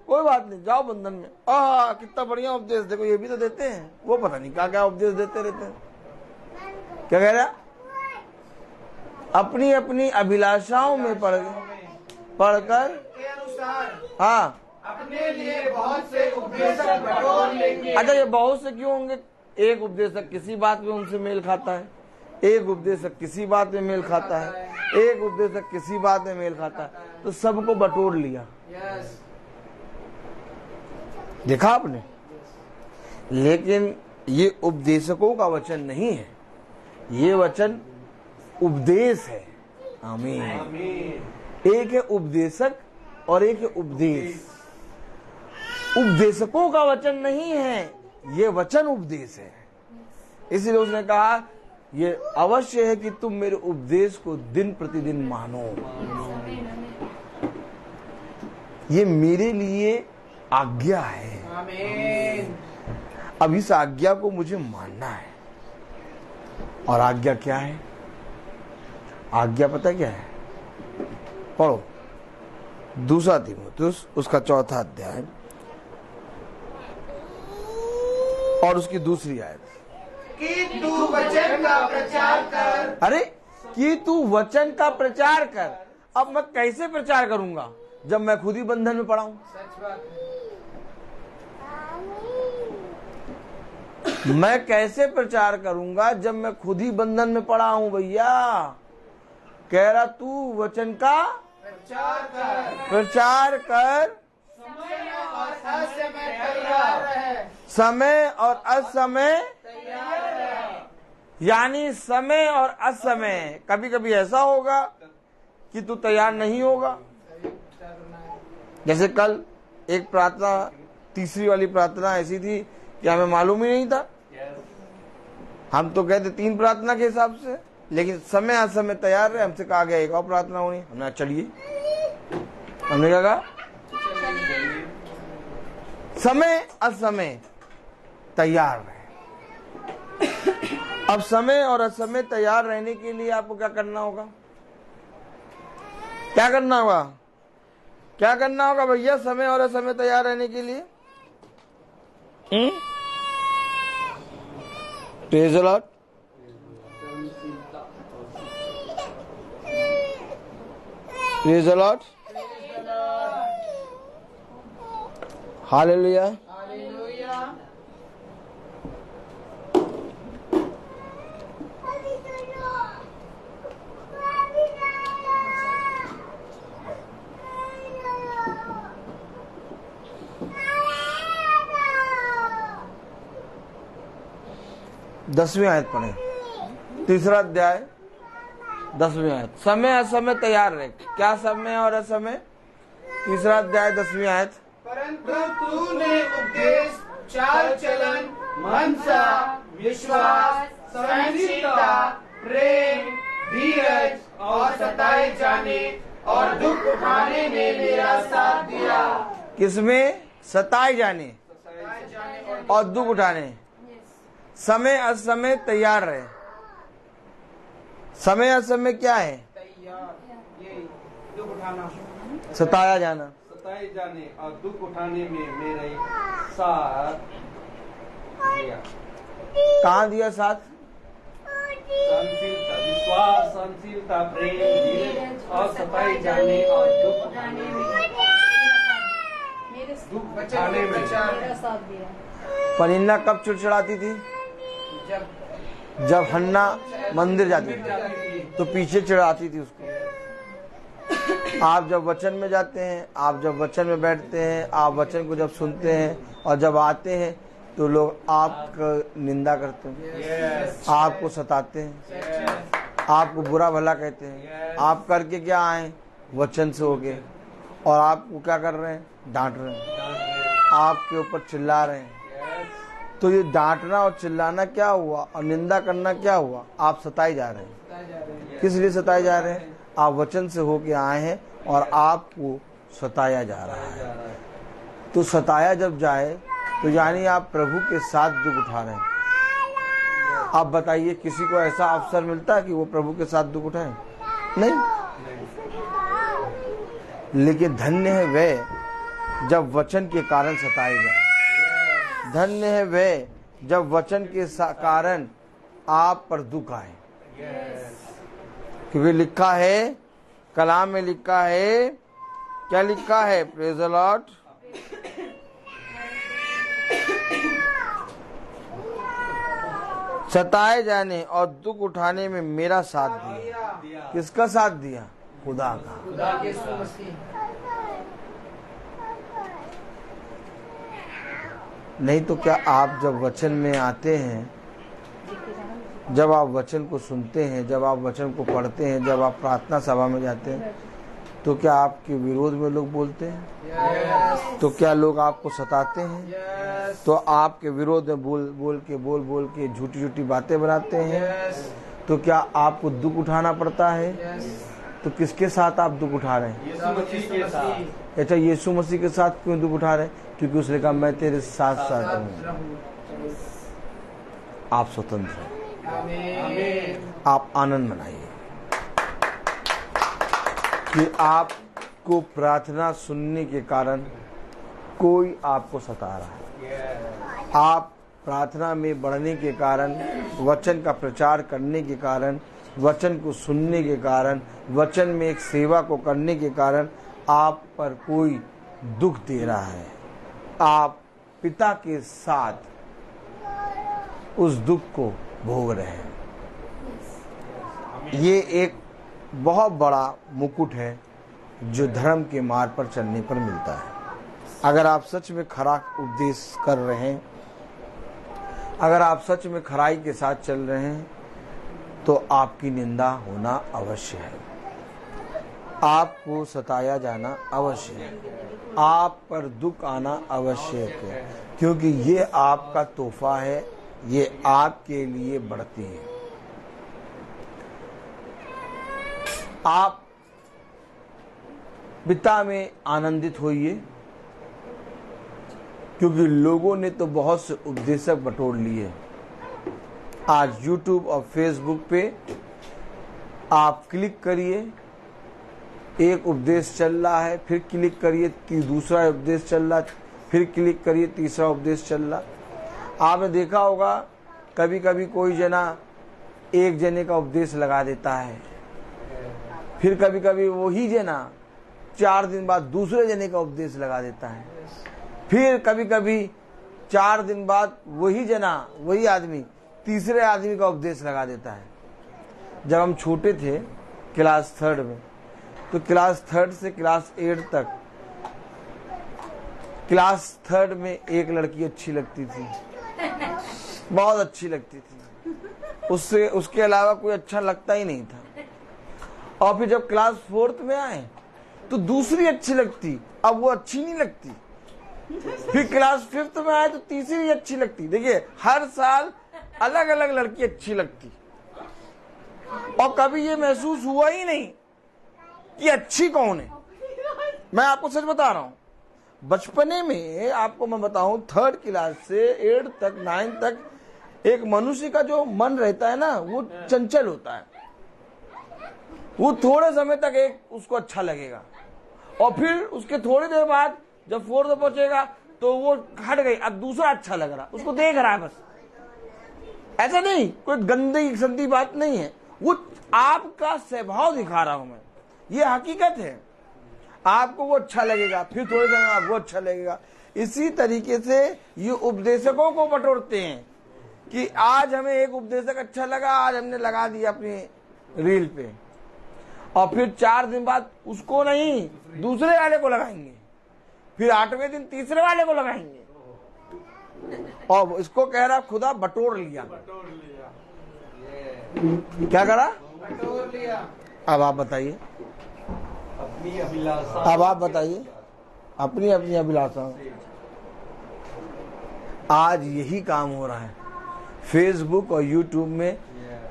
कोई बात नहीं जाओ बंधन में, कितना बढ़िया उपदेश, देखो ये भी तो देते हैं, वो पता नहीं क्या क्या उपदेश देते रहते हैं। क्या कह रहा? अपनी अपनी अभिलाषाओं में पढ़कर के अनुसार हाँ अपने लिए बहुत से उपदेशक बटोर लेंगे। अच्छा, ये बहुत से क्यों होंगे? एक उपदेशक किसी बात में उनसे मेल खाता है, एक उपदेशक किसी बात में मेल खाता है, एक उपदेशक किसी बात में मेल खाता है, तो सबको बटोर लिया। देखा आपने? लेकिन ये उपदेशकों का वचन नहीं है, ये वचन उपदेश है। आमीन। एक है उपदेशक और एक है उपदेश। उपदेशकों का वचन नहीं है, ये वचन उपदेश है। इसलिए उसने कहा ये अवश्य है कि तुम मेरे उपदेश को दिन प्रतिदिन मानो। ये मेरे लिए आज्ञा है। आमीन। अब इस आज्ञा को मुझे मानना है। और आज्ञा क्या है? आज्ञा पता क्या है? पढ़ो 2 तीमुथियुस उसका 4 अध्याय और उसकी 2 आयत। कि तू वचन का प्रचार कर। अरे कि तू वचन का प्रचार कर। अब मैं कैसे प्रचार करूंगा जब मैं खुद ही बंधन में पड़ा हूं? सच बात है। मैं कैसे प्रचार करूंगा जब मैं खुद ही बंधन में पड़ा हूं? भैया कह रहा तू वचन का प्रचार कर, समय और असमय तैयार रहे। समय और असमय, यानी समय और असमय। कभी कभी ऐसा होगा कि तू तैयार नहीं होगा। जैसे कल एक प्रार्थना, तीसरी वाली प्रार्थना ऐसी थी कि हमें मालूम ही नहीं था। हम तो कहते 3 प्रार्थना के हिसाब से, लेकिन समय असमय तैयार रहे। हमसे कहा गया एक और प्रार्थना होनी, हमने चलिए, हमने क्या कहा? समय असमय तैयार रहे। अब समय और असमय तैयार रहने के लिए आपको क्या करना होगा? क्या करना होगा? क्या करना होगा भैया समय और असमय तैयार रहने के लिए? Praise the Lord. Praise the Lord. Hallelujah. Hallelujah. 10वीं आयत पढ़े, 3 अध्याय 10वीं आयत। समय असमय तैयार रहे। क्या समय और असमय? 3 अध्याय 10वीं आयत। परंतु तूने उपदेश, चाल चलन, मनसा, विश्वास, सहनशीलता, प्रेम, धीरज और सताए जाने और दुख उठाने में मेरा साथ दिया। किसमें? सताए जाने और दुख उठाने। समय असमय तैयार रहे। समय असमय क्या है? ये दुख उठाना, सताया जाना, सताए जाने और दुख उठाने में मेरे साथ दिया। कहाँ दिया साथ? सहनशीलता, विश्वास, सहनशीलता, प्रेम, धीरज और सताए जाने और दुख उठाने में दुख उठाने में मेरा साथ दिया। पनीना कब चिड़चिड़ाती थी? जब हन्ना मंदिर जाती थी तो पीछे चिढ़ाती थी उसको। आप जब वचन में जाते हैं, आप जब वचन में बैठते हैं, आप वचन को जब सुनते हैं और जब आते हैं तो लोग आपका निंदा करते हैं, आपको सताते हैं, आपको बुरा भला कहते हैं। आप करके क्या आए? वचन से होके, और आपको क्या कर रहे हैं? डांट रहे हैं, आपके ऊपर चिल्ला रहे हैं। तो ये डांटना और चिल्लाना क्या हुआ और निंदा करना क्या हुआ? आप सताए जा रहे हैं। किस लिए सताए जा रहे हैं? आप वचन से होके आए हैं और आपको सताया जा रहा है। तो सताया जब जाए तो यानी आप प्रभु के साथ दुख उठा रहे हैं। आप बताइए, किसी को ऐसा अवसर मिलता है कि वो प्रभु के साथ दुख उठाए? नहीं। लेकिन धन्य है वे जब वचन के कारण सताए जाए। धन्य है वे जब वचन के कारण आप पर दुख आए। क्योंकि लिखा है, कलाम में लिखा है, क्या लिखा है? Praise the Lord. सताए जाने और दुख उठाने में मेरा साथ दिया। किसका साथ दिया? खुदा का। खुदा के यीशु मसीह। नहीं तो क्या आप जब वचन में आते हैं, जब आप वचन को सुनते हैं, जब आप वचन को पढ़ते हैं, जब आप प्रार्थना सभा में जाते हैं, तो क्या आपके विरोध में लोग बोलते हैं? तो क्या लोग आपको सताते हैं? तो आपके विरोध में बोल के झूठी झूठी बातें बनाते हैं? तो क्या आपको दुख उठाना पड़ता है? तो किसके साथ आप दुख उठा रहे हैं? यीशु मसीह के साथ। अच्छा, यीशु मसीह के साथ क्यों दुख उठा रहे हैं? क्योंकि उसने कहा मैं तेरे साथ साथ हूँ। आप स्वतंत्र हैं, आमीन। आप आनंद मनाइए कि आपको प्रार्थना सुनने के कारण कोई आपको सता रहा है। आप प्रार्थना में बढ़ने के कारण, वचन का प्रचार करने के कारण, वचन को सुनने के कारण, वचन में एक सेवा को करने के कारण आप पर कोई दुख दे रहा है। आप पिता के साथ उस दुख को भोग रहे हैं। ये एक बहुत बड़ा मुकुट है जो धर्म के मार्ग पर चलने पर मिलता है। अगर आप सच में खरा उपदेश कर रहे हैं, अगर आप सच में खराई के साथ चल रहे हैं, तो आपकी निंदा होना अवश्य है, आपको सताया जाना अवश्य है, आप पर दुख आना आवश्यक है, क्योंकि ये आपका तोहफा है, ये आपके लिए बढ़ती है। आप पिता में आनंदित होइए, क्योंकि लोगों ने तो बहुत से उपदेशक बटोर लिए। आज YouTube और Facebook पे आप क्लिक करिए, एक उपदेश चल रहा है, फिर क्लिक करिए कि दूसरा उपदेश चल रहा है, फिर क्लिक करिए तीसरा उपदेश चल रहा। आपने देखा होगा कभी कभी कोई जना एक जने का उपदेश लगा देता है, फिर कभी कभी वही जना 4 दिन बाद दूसरे जने का उपदेश लगा देता है, फिर कभी कभी 4 दिन बाद वही जना, वही आदमी तीसरे आदमी का उपदेश लगा देता है। जब हम छोटे थे क्लास 3 में, तो क्लास 3 से क्लास 8 तक, क्लास 3 में एक लड़की अच्छी लगती थी, बहुत अच्छी लगती थी, उसके अलावा कोई अच्छा लगता ही नहीं था। और फिर जब क्लास 4 में आए तो दूसरी अच्छी लगती, अब वो अच्छी नहीं लगती। फिर क्लास 5 में आए तो तीसरी अच्छी लगती। देखिए, हर साल अलग अलग लड़की अच्छी लगती, और कभी ये महसूस हुआ ही नहीं कि अच्छी कौन है। मैं आपको सच बता रहा हूं, बचपने में आपको मैं बताऊं, 3rd क्लास से 8 तक 9 तक एक मनुष्य का जो मन रहता है ना, वो चंचल होता है। वो थोड़े समय तक एक उसको अच्छा लगेगा, और फिर उसके थोड़ी देर बाद जब 4th में पहुंचेगा तो वो हट गई, अब दूसरा अच्छा लग रहा, उसको देख रहा है बस। ऐसा नहीं, कोई गंदी संदी बात नहीं है, वो आपका स्वभाव दिखा रहा हूं मैं, ये हकीकत है। आपको वो अच्छा लगेगा, फिर थोड़े दिन में आपको अच्छा लगेगा। इसी तरीके से ये उपदेशकों को बटोरते हैं कि आज हमें एक उपदेशक अच्छा लगा, आज हमने लगा दिया अपनी रील पे, और फिर 4 दिन बाद उसको नहीं दूसरे वाले को लगाएंगे, फिर 8वें दिन तीसरे वाले को लगाएंगे, और इसको कह रहा खुदा बटोर लिया। क्या करा? बटोर लिया। अब आप बताइए, अपनी अभिलाषा, अब आप बताइए अपनी अपनी अभिलाषा। आज यही काम हो रहा है, फेसबुक और यूट्यूब में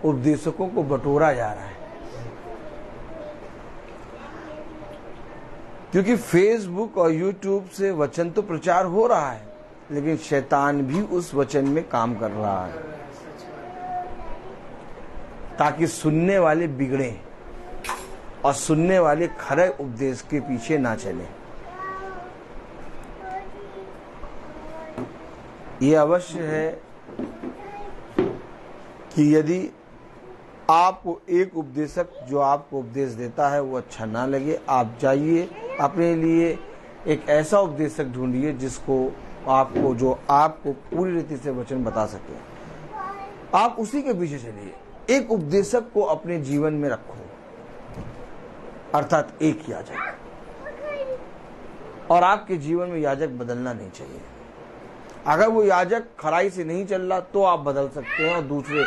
उपदेशकों को बटोरा जा रहा है, क्योंकि फेसबुक और यूट्यूब से वचन तो प्रचार हो रहा है, लेकिन शैतान भी उस वचन में काम कर रहा है ताकि सुनने वाले बिगड़े और सुनने वाले खरे उपदेश के पीछे ना चले। ये अवश्य है कि यदि आपको एक उपदेशक जो आपको उपदेश देता है वो अच्छा ना लगे, आप जाइए अपने लिए एक ऐसा उपदेशक ढूंढिए जिसको आपको जो आपको पूरी रीति से वचन बता सके, आप उसी के पीछे चलिए। एक उपदेशक को अपने जीवन में रखो, अर्थात एक याजक, और आपके जीवन में याजक बदलना नहीं चाहिए। अगर वो याजक खराई से नहीं चल रहा तो आप बदल सकते हैं और दूसरे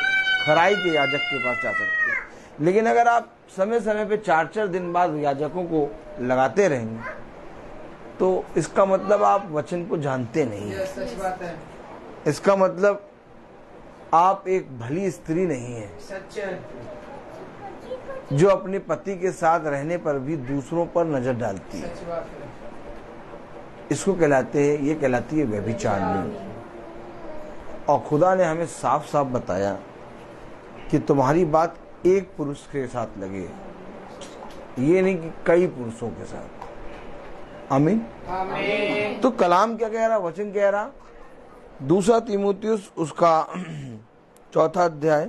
खराई के याजक के पास जा सकते हैं। लेकिन अगर आप समय समय पे 4-4 दिन बाद याजकों को लगाते रहेंगे तो इसका मतलब आप वचन को जानते नहीं हैं। सच बात है। इसका मतलब आप एक भली स्त्री नहीं है सच है। जो अपने पति के साथ रहने पर भी दूसरों पर नजर डालती है। सच बात है। इसको कहलाते हैं, ये कहलाती है व्यभिचारिणी। और खुदा ने हमें साफ साफ बताया कि तुम्हारी बात एक पुरुष के साथ लगे, ये नहीं कि कई पुरुषों के साथ। आमीन। आमीन। तो कलाम क्या कह रहा, वचन कह रहा, 2 तीमुथियुस उसका 4 अध्याय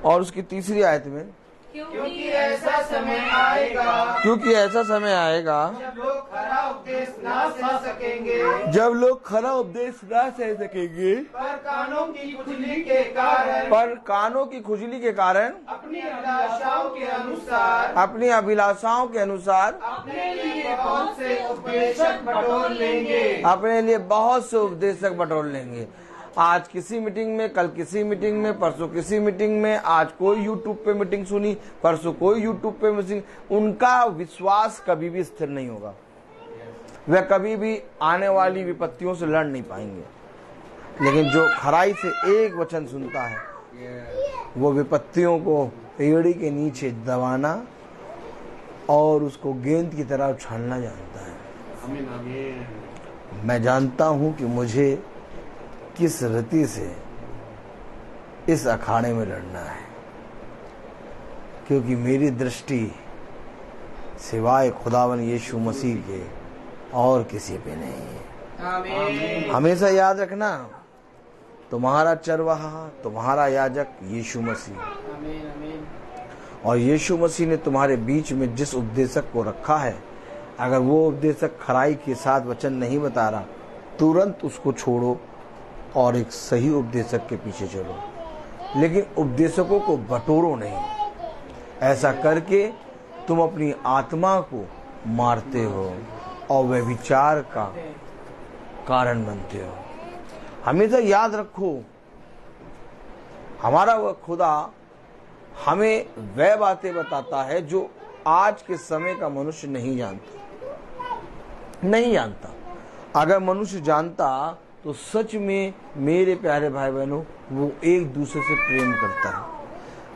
और उसकी 3 आयत में, क्योंकि ऐसा समय आएगा क्योंकि ऐसा समय आएगा जब लोग खरा उपदेश ना सह सकेंगे, जब लोग खरा उपदेश ना सह सकेंगे, पर कानों की खुजली के कारण, पर कानों की खुजली के कारण अपनी अभिलाषाओं के अनुसार, अपनी अभिलाषाओं के अनुसार अपने लिए बहुत से उपदेशक बटोर लेंगे। अपने लिए बहुत से उपदेशक बटोर लेंगे। आज किसी मीटिंग में, कल किसी मीटिंग में, परसों किसी मीटिंग में, आज कोई यूट्यूब पे मीटिंग सुनी, परसों कोई यूट्यूब पे मीटिंग। उनका विश्वास कभी भी स्थिर नहीं होगा, वह कभी भी आने वाली विपत्तियों से लड़ नहीं पाएंगे। लेकिन जो खराई से एक वचन सुनता है वो विपत्तियों को एड़ी के नीचे दबाना और उसको गेंद की तरह उछालना जानता है। आमीन आमीन। मैं जानता हूं कि मुझे किस रीति से इस अखाड़े में लड़ना है, क्योंकि मेरी दृष्टि सिवाय खुदावन यीशु मसीह के और किसी पे नहीं है। आमीन। हमेशा याद रखना, तुम्हारा चरवाहा, तुम्हारा याजक यीशु मसीह, आमीन। आमीन। और यीशु मसीह ने तुम्हारे बीच में जिस उपदेशक को रखा है, अगर वो उपदेशक खराई के साथ वचन नहीं बता रहा, तुरंत उसको छोड़ो और एक सही उपदेशक के पीछे चलो। लेकिन उपदेशकों को बटोरो नहीं, ऐसा करके तुम अपनी आत्मा को मारते हो और व्यभिचार का कारण बनते हो। हमेशा याद रखो, हमारा वह खुदा हमें वह बातें बताता है जो आज के समय का मनुष्य नहीं जानता। अगर मनुष्य जानता तो सच में मेरे प्यारे भाई बहनों वो एक दूसरे से प्रेम करता है।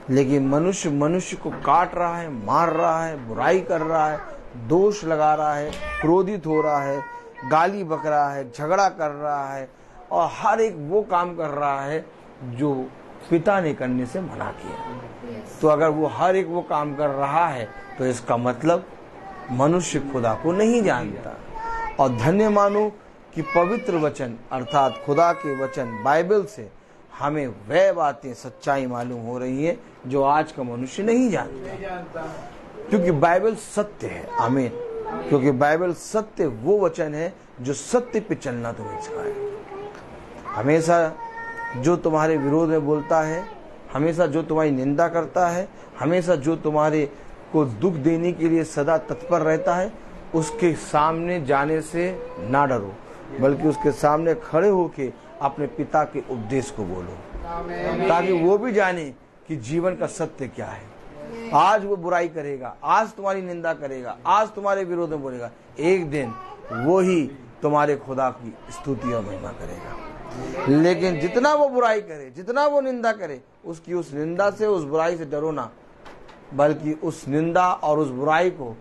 लेकिन मनुष्य को काट रहा है, मार रहा है, बुराई कर रहा है, दोष लगा रहा है, क्रोधित हो रहा है, गाली बक रहा है, झगड़ा कर रहा है और हर एक वो काम कर रहा है जो पिता ने करने से मना किया। तो अगर वो हर एक वो काम कर रहा है तो इसका मतलब मनुष्य खुदा को नहीं जानता। और धन्य मानो कि पवित्र वचन अर्थात खुदा के वचन बाइबल से हमें वह बातें सच्चाई मालूम हो रही है जो आज का मनुष्य नहीं जानता। क्योंकि बाइबल सत्य है। आमीन। क्योंकि बाइबल सत्य वो वचन है जो सत्य पे चलना तुम्हें सिखाए। हमेशा जो तुम्हारे विरोध में बोलता है, हमेशा जो तुम्हारी निंदा करता है, हमेशा जो तुम्हारे को दुख देने के लिए सदा तत्पर रहता है, उसके सामने जाने से ना डरो, बल्कि उसके सामने खड़े होके अपने पिता के उपदेश को बोलो, ताकि वो भी जाने कि जीवन का सत्य क्या है। आज वो बुराई करेगा, आज तुम्हारी निंदा करेगा, आज तुम्हारे विरोध में बोलेगा, एक दिन वो ही तुम्हारे खुदा की स्तुति और महिमा करेगा। लेकिन जितना वो बुराई करे, जितना वो निंदा करे, उसकी उस निंदा से, उस बुराई से डरो ना, बल्कि उस निंदा और उस बुराई को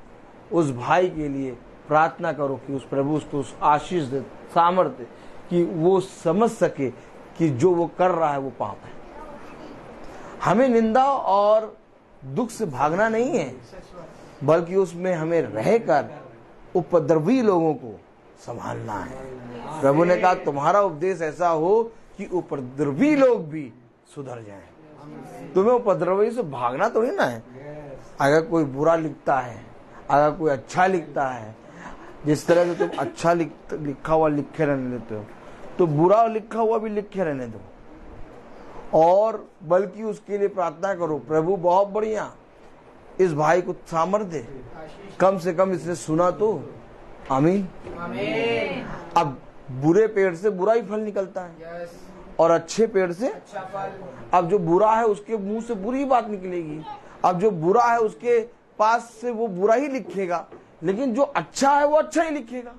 उस भाई के लिए प्रार्थना करो कि उस प्रभु उसको उस आशीष दे, सामर्थ्य, कि वो समझ सके कि जो वो कर रहा है वो पाप है। हमें निंदा और दुख से भागना नहीं है, बल्कि उसमें हमें रहकर उपद्रवी लोगों को संभालना है। प्रभु ने कहा तुम्हारा उपदेश ऐसा हो कि उपद्रवी लोग भी सुधर जाएं। तुम्हें उपद्रवी से भागना थोड़ी ना है। अगर कोई बुरा लिखता है, अगर कोई अच्छा लिखता है, जिस तरह से तुम अच्छा लिखा हुआ लिखे रहने देते हो, तो बुरा लिखा हुआ भी लिखे रहने दो, और बल्कि उसके लिए प्रार्थना करो, प्रभु बहुत बढ़िया इस भाई को सामर्थ्य दे, कम से कम इसने सुना तो। आमीन। अब बुरे पेड़ से बुरा ही फल निकलता है और अच्छे पेड़ से अच्छा फल। अब जो बुरा है उसके मुंह से बुरी बात निकलेगी, अब जो बुरा है उसके पास से वो बुरा ही लिखेगा, लेकिन जो अच्छा है वो अच्छा ही लिखेगा।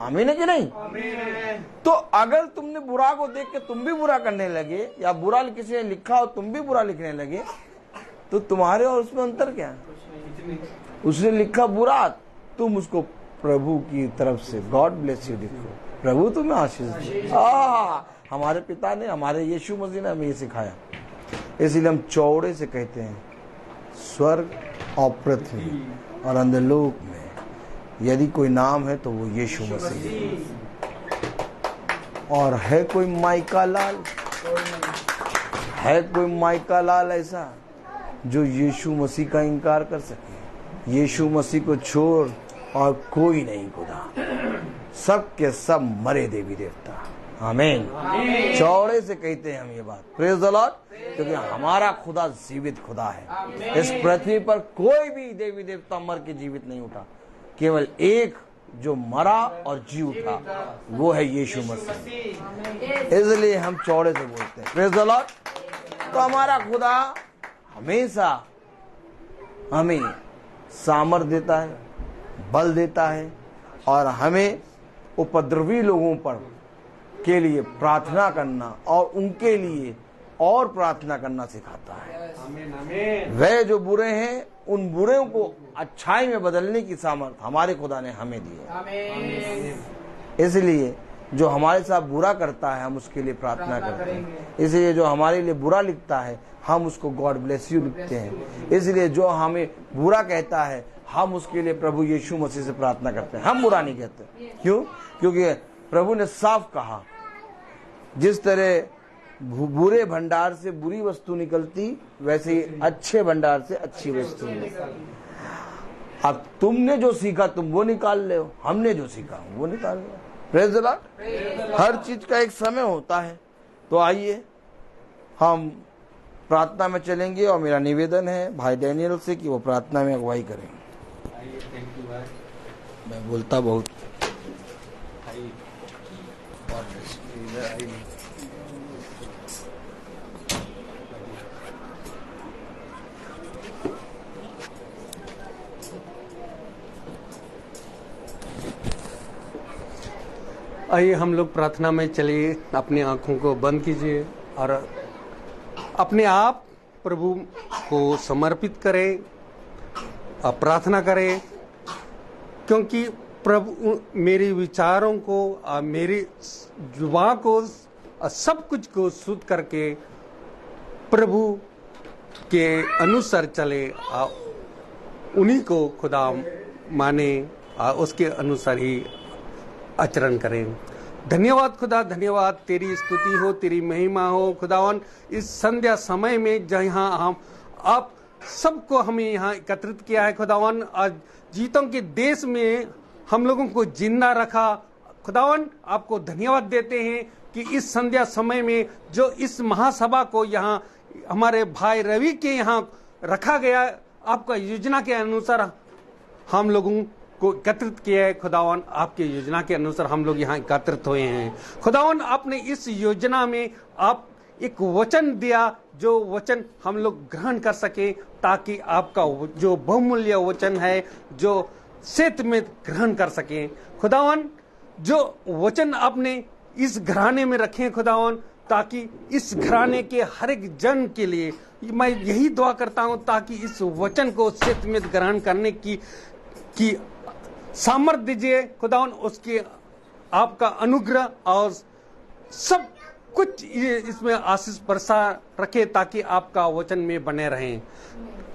आमीन है कि नहीं? आमीन। तो अगर तुमने बुरा को देख के तुम भी बुरा करने लगे, या बुरा किसी ने लिखा हो तुम भी बुरा लिखने लगे, तो तुम्हारे और उसमें अंतर क्या है? उसने लिखा बुरा, तुम उसको प्रभु की तरफ से गॉड ब्लेस यू लिखो, प्रभु तुम्हें आशीष दे। हमारे पिता ने, हमारे यीशु मसीह ने हमें ये सिखाया। इसलिए हम चौड़े से कहते हैं, स्वर्ग और पृथ्वी और अंधलोक में यदि कोई नाम है तो वो यीशु मसीह। और है कोई माइका लाल, है कोई माइका लाल ऐसा जो यीशु मसीह का इनकार कर सके? यीशु मसीह को छोड़ और कोई नहीं खुदा, सब के सब मरे देवी देवता। आमीन। चौड़े से कहते हैं हम ये बात, प्रेज द लॉर्ड, क्योंकि हमारा खुदा जीवित खुदा है। इस पृथ्वी पर कोई भी देवी देवता मर के जीवित नहीं उठा, केवल एक जो मरा और जी उठा, वो है यीशु मसीह। इसलिए हम चौड़े से बोलते हैं, प्रेज द लॉर्ड। तो हमारा खुदा हमेशा हमें सामर्थ देता है, बल देता है, और हमें उपद्रवी लोगों पर के लिए प्रार्थना करना और उनके लिए और प्रार्थना करना सिखाता है। आमीन, आमीन। वह जो बुरे हैं, उन बुरे को अच्छाई में बदलने की सामर्थ हमारे खुदा ने हमें दी है। इसलिए जो हमारे साथ बुरा करता है हम उसके लिए प्रार्थना करते हैं। इसलिए जो हमारे लिए बुरा लिखता है हम उसको गॉड ब्लेस यू लिखते हैं। इसलिए जो हमें बुरा कहता है हम उसके लिए प्रभु यीशु मसीह से प्रार्थना करते हैं, हम बुरा नहीं कहते। क्यों? क्योंकि प्रभु ने साफ कहा, जिस तरह बुरे भंडार से बुरी वस्तु निकलती, वैसे ही अच्छे भंडार से अच्छी वस्तु निकलती। अब तुमने जो सीखा तुम वो निकाल ले हो, हमने जो सीखा वो निकाल लो। Praise the lord. हर चीज का एक समय होता है। तो आइए हम प्रार्थना में चलेंगे, और मेरा निवेदन है भाई डैनियल से कि वो प्रार्थना में अगुवाई करें। थैंक यू भाई। मैं बोलता बहुत। आइए हम लोग प्रार्थना में चलिए, अपनी आंखों को बंद कीजिए और अपने आप प्रभु को समर्पित करें और प्रार्थना करें, क्योंकि प्रभु मेरे विचारों को और मेरी जुबान को सब कुछ को शुद्ध करके प्रभु के अनुसार चले, उन्हीं को खुदा माने और उसके अनुसार ही आचरण करें। धन्यवाद खुदा, धन्यवाद, तेरी स्तुति हो, तेरी महिमा हो खुदावन। इस संध्या समय में जहाँ हम आप सबको हमें यहाँ एकत्रित किया है खुदावन। आज जीतों के देश में हम लोगों को जिंदा रखा। खुदावन आपको धन्यवाद देते हैं कि इस संध्या समय में जो इस महासभा को यहाँ हमारे भाई रवि के यहाँ रखा गया, आपका योजना के अनुसार हम लोगों को एकत्रित किया है। खुदावन आपके योजना के अनुसार हम लोग यहाँ एकत्रित हुए हैं। खुदावन आपने इस योजना में आप एक वचन दिया, जो वचन हम लोग ग्रहण कर सके, ताकि आपका जो बहुमूल्य वचन है जो सेत में ग्रहण कर सके। खुदावन जो वचन आपने इस घराने में रखे खुदावन, ताकि इस घराने के हर एक जन के लिए मैं यही दुआ करता हूं, ताकि इस वचन को सेत में ग्रहण करने की सामर्थ्य दीजिए खुदावन। उसके आपका अनुग्रह और सब कुछ इसमें आशीष बरसा रखे, ताकि आपका वचन में बने रहें।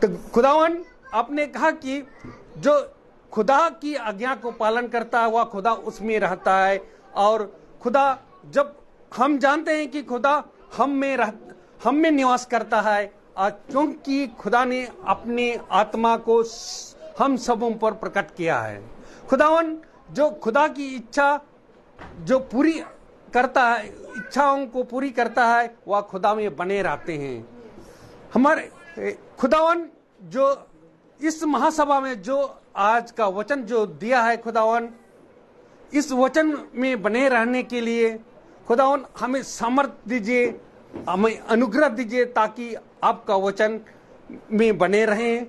तो खुदावन आपने कहा कि जो खुदा की आज्ञा को पालन करता है वह खुदा उसमें रहता है, और खुदा जब हम जानते हैं कि खुदा हम में निवास करता है, क्योंकि खुदा ने अपने आत्मा को हम सबों पर प्रकट किया है। खुदावन जो खुदा की इच्छा जो पूरी करता है, इच्छाओं को पूरी करता है, वह खुदा में बने रहते हैं। हमारे खुदावन जो इस महासभा में जो आज का वचन जो दिया है खुदावन, इस वचन में बने रहने के लिए खुदावन हमें सामर्थ्य दीजिए, हमें अनुग्रह दीजिए, ताकि आपका वचन में बने रहें।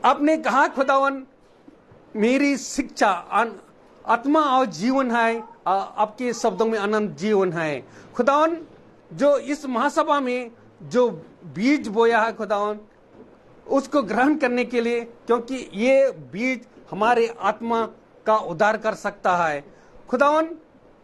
आपने कहा खुदावन मेरी शिक्षा आत्मा और जीवन है, आपके शब्दों में अनंत जीवन है। खुदावन जो इस महासभा में जो बीज बोया है खुदावन, उसको ग्रहण करने के लिए, क्योंकि ये बीज हमारे आत्मा का उद्धार कर सकता है। खुदावन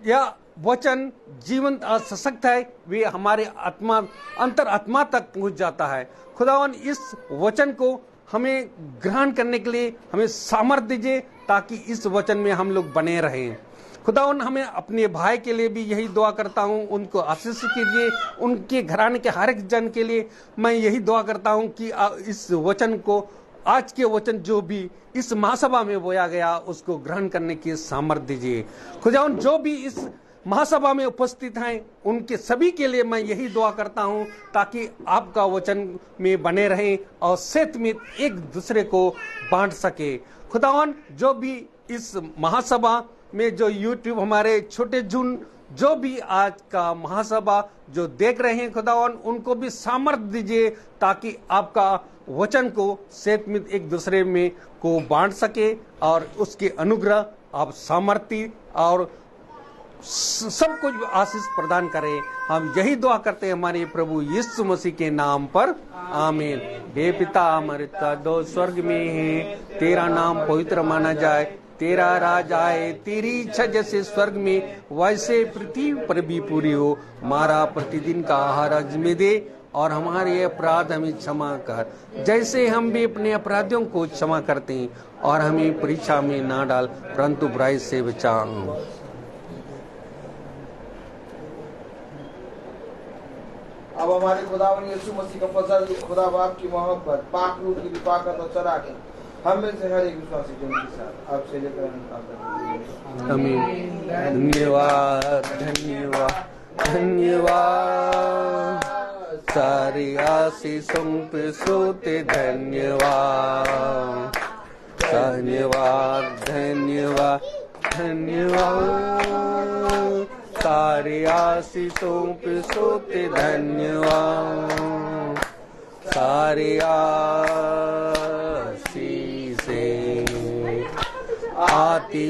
यह वचन जीवंत और सशक्त है, वे हमारे आत्मा अंतर आत्मा तक पहुंच जाता है। खुदावन इस वचन को हमें ग्रहण करने के लिए हमें सामर्थ्य दीजिए, ताकि इस वचन में हम लोग बने रहें। खुदावन हमें अपने भाई के लिए भी यही दुआ करता हूं, उनको आशीष कीजिए। उनके घराने के हर एक जन के लिए मैं यही दुआ करता हूं कि इस वचन को, आज के वचन जो भी इस महासभा में बोया गया, उसको ग्रहण करने की सामर्थ्य दीजिए। खुदावन जो भी इस महासभा में उपस्थित हैं, उनके सभी के लिए मैं यही दुआ करता हूं, ताकि आपका वचन में बने रहें और सेत में एक दूसरे को बांट सके। खुदावन जो भी इस महासभा में जो यूट्यूब हमारे छोटे झुंड जो भी आज का महासभा जो देख रहे हैं खुदावन, उनको भी सामर्थ्य दीजिए, ताकि आपका वचन को सेत में एक दूसरे में को बांट सके, और उसके अनुग्रह आप सामर्थ्य और सब कुछ आशीष प्रदान करें। हम यही दुआ करते हैं हमारे प्रभु यीशु मसीह के नाम पर, आमीन। हे पिता हमारे दो स्वर्ग में है, तेरा नाम पवित्र माना जाए, तेरा राज आए, तेरी इच्छा जैसे स्वर्ग में वैसे पृथ्वी पर भी पूरी हो। हमारा प्रतिदिन का आहार आज में दे, और हमारे अपराध हमें क्षमा कर, जैसे हम भी अपने अपराधियों को क्षमा करते हैं, और हमें परीक्षा में ना डाल, परंतु बुराई से बचा। अब हमारे खुदावन यीशु मसीह का फजल, खुदा बाप की मोहब्बत, पाक रूह की रिफाकत और शराकत हम में से हर एक विश्वासी जन के साथ आपसे लेकर आमीन। धन्यवाद धन्यवाद धन्यवाद, सारी आशीषों पे सोते धन्यवाद, धन्यवाद धन्यवाद धन्यवाद, सारी आशीषों पे सोते धन्यवाद, सारी आशीषें आती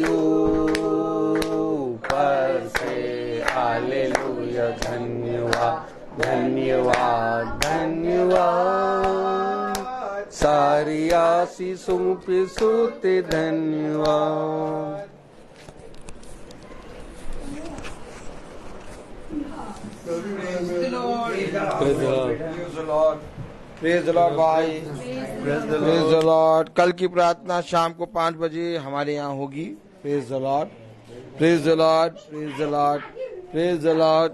ऊपर से, हालेलुया। धन्यवाद धन्यवाद धन्यवाद, सारी आशीषों पे सोते धन्यवाद। प्रेज द लॉर्ड भाई, प्रेज द लॉर्ड। कल की प्रार्थना शाम को 5 बजे हमारे यहाँ होगी। Praise the Lord, praise the Lord, praise the Lord, praise the Lord.